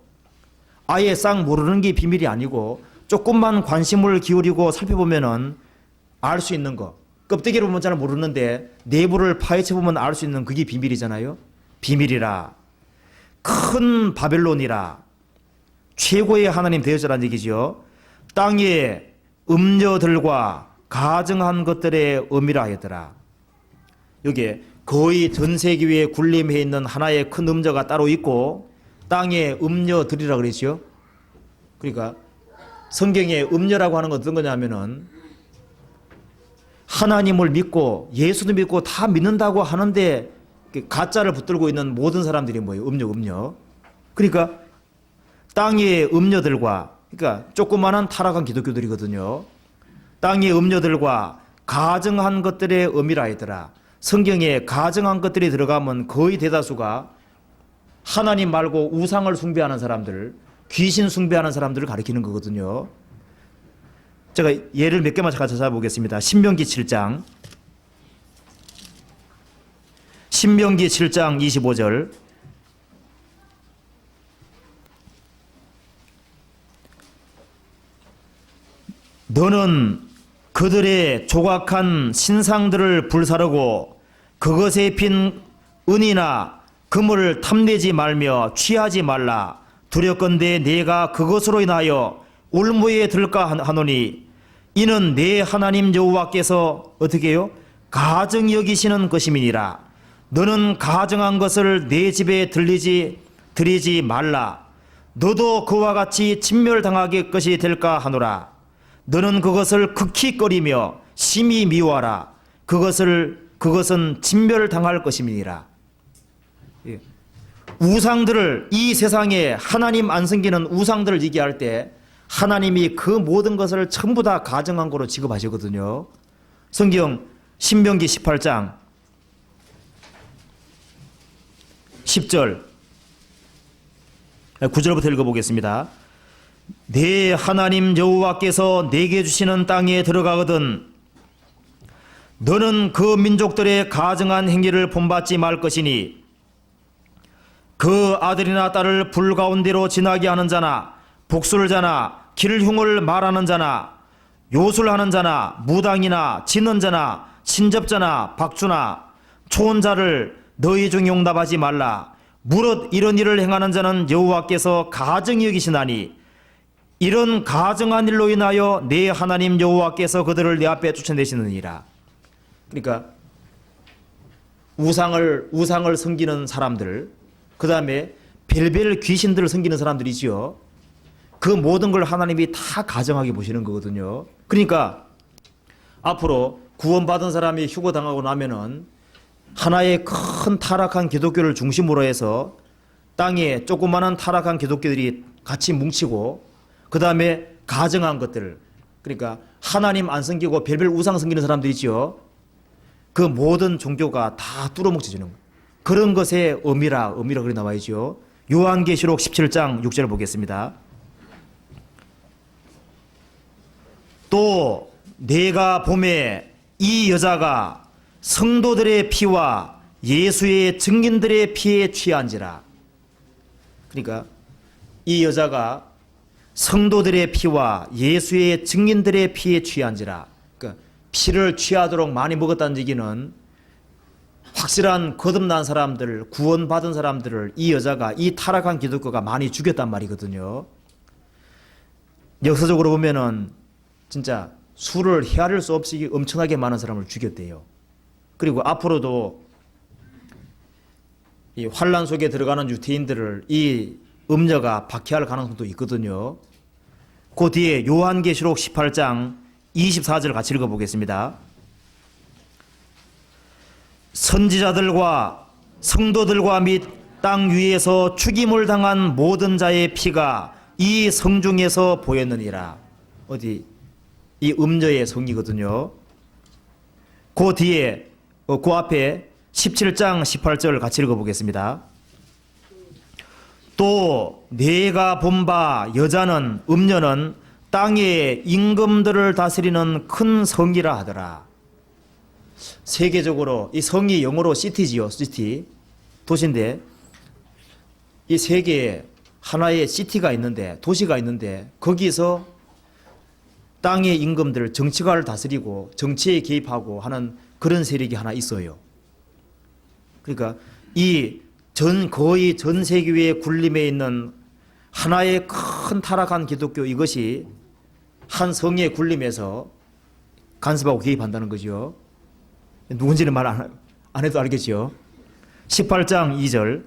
아예 싹 모르는 게 비밀이 아니고 조금만 관심을 기울이고 살펴보면은 알 수 있는 거. 껍데기로 보면 잘 모르는데 내부를 파헤쳐보면 알 수 있는 그게 비밀이잖아요. 비밀이라. 큰 바벨론이라. 최고의 하나님 되어서란 얘기죠. 땅의 음녀들과 가증한 것들의 의미라 하였더라. 여기에 거의 전 세계 위에 군림해 있는 하나의 큰 음녀가 따로 있고 땅의 음녀들이라 그랬죠. 그러니까 성경에 음녀라고 하는 건 어떤 거냐면은 하나님을 믿고 예수도 믿고 다 믿는다고 하는데 가짜를 붙들고 있는 모든 사람들이 뭐예요? 음녀. 그러니까 땅의 음녀들과, 그러니까 조그마한 타락한 기독교들이거든요. 땅의 음녀들과 가증한 것들의 의미라 하더라. 성경에 가증한 것들이 들어가면 거의 대다수가 하나님 말고 우상을 숭배하는 사람들, 귀신 숭배하는 사람들을 가리키는 거거든요. 제가 예를 몇 개만 잠깐 찾아보겠습니다. 신명기 7장 25절 너는 그들의 조각한 신상들을 불사르고 그것에 핀 은이나 금을 탐내지 말며 취하지 말라. 두렵건대 내가 그것으로 인하여 올무에 들까 하노니 이는 내 하나님 여호와께서 어떻게 해요? 가증 여기시는 것임이니라. 너는 가증한 것을 내 집에 드리지 말라. 너도 그와 같이 진멸당하게 것이 될까 하노라. 너는 그것을 극히 꺼리며 심히 미워하라. 그것은 진멸당할 것임이니라. 예. 우상들을, 이 세상에 하나님 안 섬기는 우상들을 얘기할 때 하나님이 그 모든 것을 전부 다 가정한 거로 취급하시거든요. 성경 신명기 18장 10절 9절부터 읽어보겠습니다. 내 하나님 여호와께서 내게 주시는 땅에 들어가거든 너는 그 민족들의 가증한 행위를 본받지 말 것이니 그 아들이나 딸을 불 가운데로 지나게 하는 자나 복술자나 길흉을 말하는 자나 요술하는 자나 무당이나 지는 자나 신접자나 박주나 초혼자를 너희 중 용납하지 말라. 무릇 이런 일을 행하는 자는 여호와께서 가증히 여기시나니 이런 가증한 일로 인하여 내 하나님 여호와께서 그들을 내 앞에 쫓아내시느니라. 그러니까 우상을 섬기는 사람들, 그 다음에 별별 귀신들을 섬기는 사람들이지요. 그 모든 걸 하나님이 다 가정하게 보시는 거거든요. 그러니까 앞으로 구원받은 사람이 휴거당하고 나면은 하나의 큰 타락한 기독교를 중심으로 해서 땅에 조그마한 타락한 기독교들이 같이 뭉치고 그 다음에 가정한 것들, 그러니까 하나님 안 섬기고 별별 우상 섬기는 사람들이지요. 그 모든 종교가 다 뚫어뭉쳐지는 거예요. 그런 것의 의미라 그리 나와 있죠. 요한계시록 17장 6절 보겠습니다. 또 내가 보매 이 여자가 성도들의 피와 예수의 증인들의 피에 취한지라. 그러니까 이 여자가 성도들의 피와 예수의 증인들의 피에 취한지라. 그러니까 피를 취하도록 많이 먹었다는 얘기는 확실한 거듭난 사람들, 구원받은 사람들을 이 여자가, 이 타락한 기독교가 많이 죽였단 말이거든요. 역사적으로 보면은 진짜 수를 헤아릴 수 없이 엄청나게 많은 사람을 죽였대요. 그리고 앞으로도 이 환란 속에 들어가는 유태인들을 이 음녀가 박해할 가능성도 있거든요. 그 뒤에 요한계시록 18장 24절 같이 읽어보겠습니다. 선지자들과 성도들과 및 땅 위에서 죽임을 당한 모든 자의 피가 이 성중에서 보였느니라. 어디 이 음녀의 성이거든요. 그 뒤에 그 앞에 17장 18절 같이 읽어보겠습니다. 또 내가 본 바 여자는 음녀는 땅의 임금들을 다스리는 큰 성이라 하더라. 세계적으로 이 성이 영어로 시티지요. 시티 도시인데 이 세계에 하나의 시티가 있는데, 도시가 있는데 거기서 땅의 임금들, 정치가를 다스리고 정치에 개입하고 하는 그런 세력이 하나 있어요. 그러니까 거의 전 세계의 군림에 있는 하나의 큰 타락한 기독교, 이것이 한 성의 군림에서 간섭하고 개입한다는 거죠. 누군지는 말 안 해도 알겠죠. 18장 2절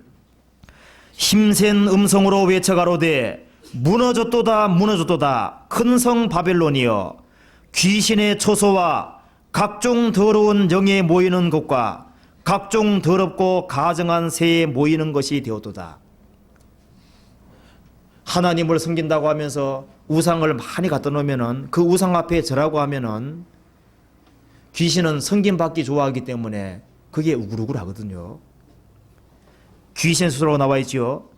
힘센 음성으로 외쳐가로되 무너졌도다 무너졌도다 큰 성 바벨론이여 귀신의 처소와 각종 더러운 영에 모이는 곳과 각종 더럽고 가증한 새에 모이는 것이 되었도다. 하나님을 섬긴다고 하면서 우상을 많이 갖다 놓으면은 그 우상 앞에 절하고 하면은 귀신은 섬김받기 좋아하기 때문에 그게 우글우글 하거든요. 귀신 수라고 나와 있죠.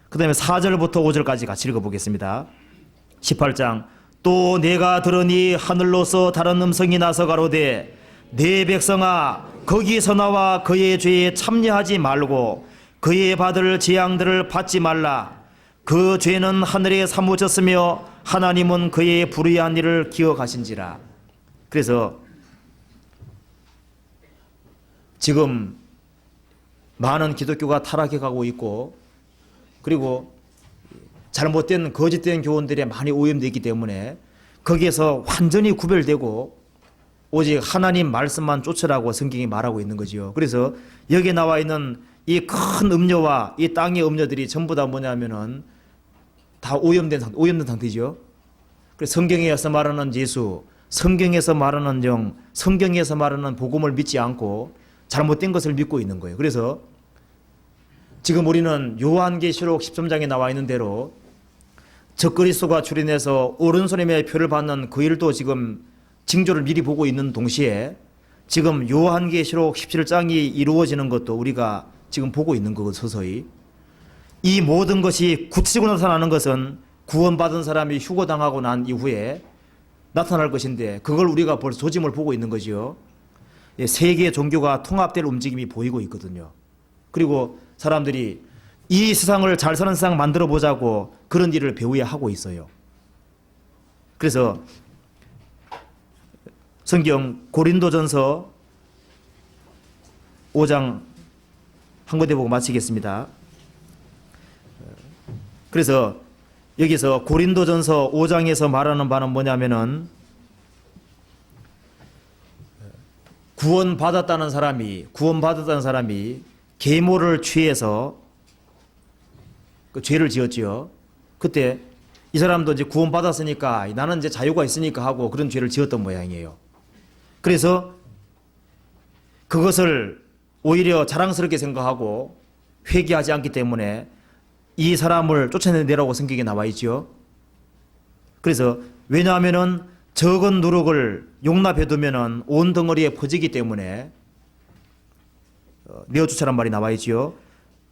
그 다음에 4절부터 5절까지 같이 읽어보겠습니다. 18장 또 내가 들으니 하늘로서 다른 음성이 나서 가로되 내 백성아 거기서 나와 그의 죄에 참여하지 말고 그의 받을 재앙들을 받지 말라. 그 죄는 하늘에 사무쳤으며 하나님은 그의 불의한 일을 기억하신지라. 그래서 지금 많은 기독교가 타락해 가고 있고, 그리고 잘못된 거짓된 교훈들이 많이 오염되어 있기 때문에 거기에서 완전히 구별되고 오직 하나님 말씀만 쫓으라고 성경이 말하고 있는 거지요. 그래서 여기에 나와 있는 이 큰 음료와 이 땅의 음료들이 전부 다 뭐냐면은 다 오염된 상태죠. 그래서 성경에서 말하는 예수, 성경에서 말하는 영, 성경에서 말하는 복음을 믿지 않고 잘못된 것을 믿고 있는 거예요. 그래서 지금 우리는 요한계시록 13장에 나와 있는 대로 적그리스도가 출현해서 오른손의 표를 받는 그 일도 지금 징조를 미리 보고 있는 동시에 지금 요한계시록 17장이 이루어지는 것도 우리가 지금 보고 있는 거고 서서히 이 모든 것이 구체적으로 나타나는 것은 구원받은 사람이 휴거당하고 난 이후에 나타날 것인데 그걸 우리가 벌써 조짐을 보고 있는 거지요. 세계 종교가 통합될 움직임이 보이고 있거든요. 그리고 사람들이 이 세상을 잘 사는 세상 만들어 보자고 그런 일을 배우야 하고 있어요. 그래서 성경 고린도전서 5장 한 군데 보고 마치겠습니다. 그래서 여기서 고린도전서 5장에서 말하는 바는 뭐냐면은 구원받았다는 사람이 계모를 취해서 그 죄를 지었지요. 그때 이 사람도 이제 구원받았으니까 나는 이제 자유가 있으니까 하고 그런 죄를 지었던 모양이에요. 그래서 그것을 오히려 자랑스럽게 생각하고 회개하지 않기 때문에 이 사람을 쫓아내라고 성경에 나와 있죠. 그래서 왜냐하면은 적은 누룩을 용납해 두면은 온 덩어리에 퍼지기 때문에 내어 쫓아란 말이 나와 있지요.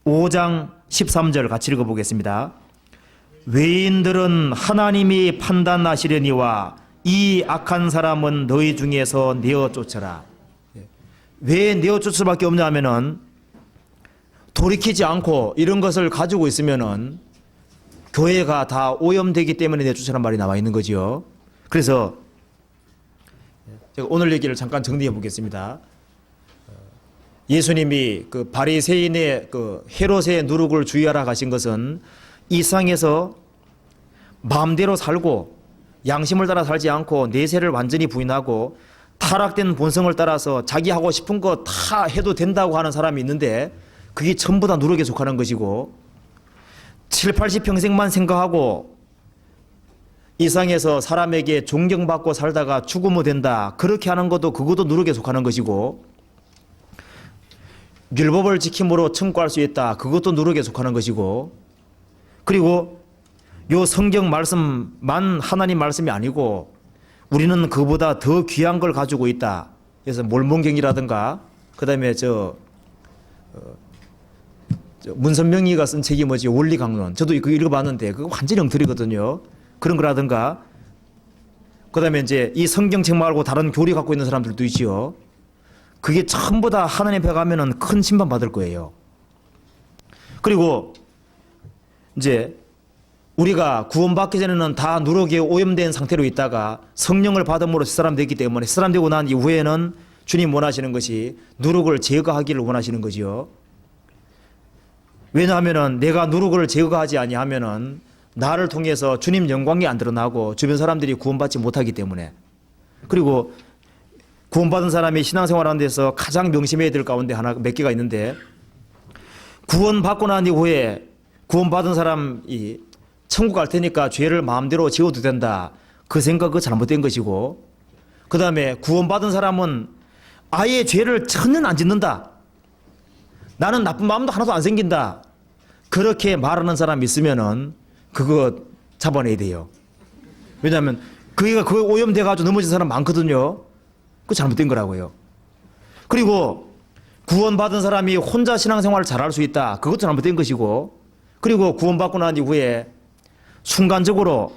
5장 13절 같이 읽어보겠습니다. 외인들은 하나님이 판단하시려니와 이 악한 사람은 너희 중에서 내어 쫓아라. 왜 내어 쫓을 수밖에 없냐 하면은 돌이키지 않고 이런 것을 가지고 있으면은 교회가 다 오염되기 때문에 내어 쫓아란 말이 나와 있는 거지요. 그래서 제가 오늘 얘기를 잠깐 정리해 보겠습니다. 예수님이 그 바리새인의 그 헤롯의 누룩을 주의하라 하신 것은 이 세상에서 마음대로 살고 양심을 따라 살지 않고 내세를 완전히 부인하고 타락된 본성을 따라서 자기 하고 싶은 거 다 해도 된다고 하는 사람이 있는데 그게 전부 다 누룩에 속하는 것이고 7, 80평생만 생각하고 이 세상에서 사람에게 존경받고 살다가 죽으면 된다 그렇게 하는 것도 그것도 누룩에 속하는 것이고 율법을 지킴으로 청구할 수 있다 그것도 누룩에 속하는 것이고 그리고 요 성경 말씀만 하나님 말씀이 아니고 우리는 그보다 더 귀한 걸 가지고 있다. 그래서 몰몬경이라든가 그다음에 문선명이가 쓴 책이 뭐지 원리강론 저도 그거 읽어봤는데 그거 완전히 엉터리거든요. 그런 거라든가 그다음에 이제 이 성경책 말고 다른 교리 갖고 있는 사람들도 있지요. 그게 전부 다 하나님 앞에 가면은 큰 심판 받을 거예요. 그리고 이제 우리가 구원받기 전에는 다 누룩에 오염된 상태로 있다가 성령을 받음으로 새 사람 되기 때문에 새 사람 되고 난 이후에는 주님 원하시는 것이 누룩을 제거하기를 원하시는 거지요. 왜냐하면은 내가 누룩을 제거하지 아니하면은 나를 통해서 주님 영광이 안 드러나고 주변 사람들이 구원받지 못하기 때문에 그리고 구원받은 사람이 신앙생활하는 데서 가장 명심해야 될 가운데 하나 몇 개가 있는데 구원받고 난 이후에 구원받은 사람이 천국 갈 테니까 죄를 마음대로 지어도 된다. 그 생각은 잘못된 것이고 그 다음에 구원받은 사람은 아예 죄를 전혀 안 짓는다. 나는 나쁜 마음도 하나도 안 생긴다. 그렇게 말하는 사람이 있으면은 그거 잡아내야 돼요. 왜냐하면 그게 오염돼가지고 넘어진 사람 많거든요. 그거 잘못된 거라고요. 그리고 구원받은 사람이 혼자 신앙생활을 잘할 수 있다. 그것도 잘못된 것이고 그리고 구원받고 난 이후에 순간적으로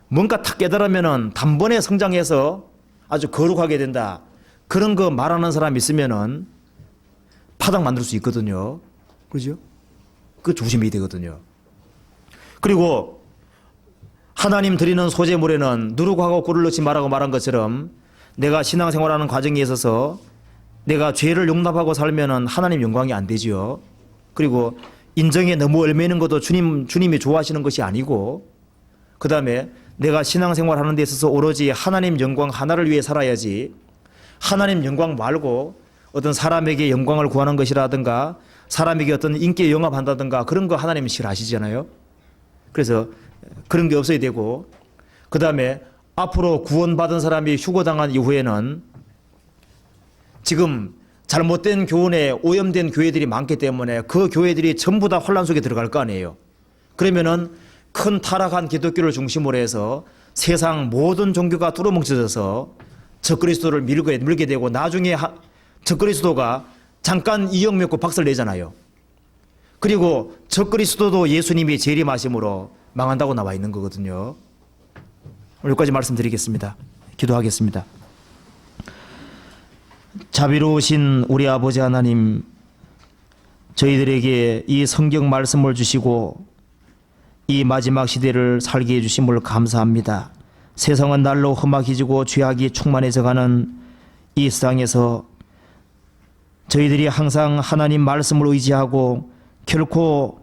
뭔가 탁 깨달으면은 단번에 성장해서 아주 거룩하게 된다. 그런 거 말하는 사람이 있으면은 파당 만들 수 있거든요. 그죠? 그거 조심해야 되거든요. 그리고 하나님 드리는 소재물에는 누룩하고 꿀을 넣지 말라고 말한 것처럼 내가 신앙생활하는 과정에 있어서 내가 죄를 용납하고 살면은 하나님 영광이 안 되지요. 그리고 인정에 너무 얽매이는 것도 주님이 좋아하시는 것이 아니고 그 다음에 내가 신앙생활 하는 데 있어서 오로지 하나님 영광 하나를 위해 살아야지 하나님 영광 말고 어떤 사람에게 영광을 구하는 것이라든가 사람에게 어떤 인기에 영합한다든가 그런 거 하나님이 싫어하시잖아요. 그래서 그런 게 없어야 되고 그 다음에 앞으로 구원받은 사람이 휴거당한 이후에는 지금 잘못된 교훈에 오염된 교회들이 많기 때문에 그 교회들이 전부 다 혼란 속에 들어갈 거 아니에요. 그러면은 큰 타락한 기독교를 중심으로 해서 세상 모든 종교가 뚫어뭉쳐져서 적그리스도를 밀게 되고 나중에 적그리스도가 잠깐 이역 맺고 박살 내잖아요. 그리고 적그리스도도 예수님이 재림하심으로 망한다고 나와 있는 거거든요. 여기까지 말씀드리겠습니다. 기도하겠습니다. 자비로우신 우리 아버지 하나님, 저희들에게 이 성경 말씀을 주시고 이 마지막 시대를 살게 해주심을 감사합니다. 세상은 날로 험악해지고 죄악이 충만해져가는 이 세상에서 저희들이 항상 하나님 말씀을 의지하고 결코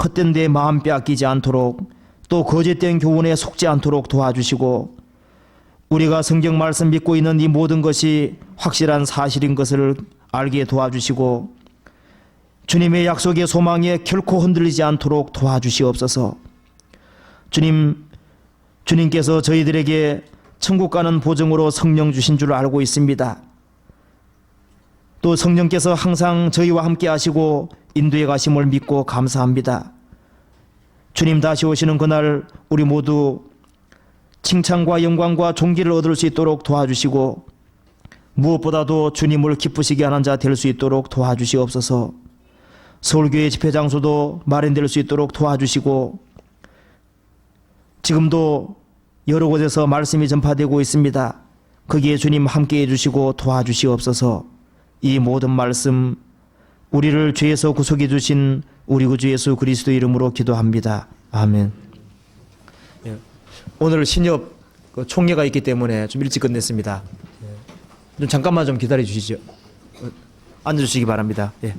헛된 데 마음 빼앗기지 않도록 또 거짓된 교훈에 속지 않도록 도와주시고 우리가 성경 말씀 믿고 있는 이 모든 것이 확실한 사실인 것을 알게 도와주시고 주님의 약속의 소망에 결코 흔들리지 않도록 도와주시옵소서. 주님께서 저희들에게 천국 가는 보증으로 성령 주신 줄 알고 있습니다. 또 성령께서 항상 저희와 함께 하시고 인도해 가심을 믿고 감사합니다. 주님 다시 오시는 그날 우리 모두 칭찬과 영광과 존귀를 얻을 수 있도록 도와주시고 무엇보다도 주님을 기쁘시게 하는 자 될 수 있도록 도와주시옵소서. 서울교회 집회 장소도 마련될 수 있도록 도와주시고 지금도 여러 곳에서 말씀이 전파되고 있습니다. 거기에 주님 함께해 주시고 도와주시옵소서. 이 모든 말씀 우리를 죄에서 구속해 주신 우리 구주 예수 그리스도 이름으로 기도합니다. 아멘. 오늘 신협 총회가 있기 때문에 좀 일찍 끝냈습니다. 좀 잠깐만 좀 기다려 주시죠. 앉아 주시기 바랍니다. 예.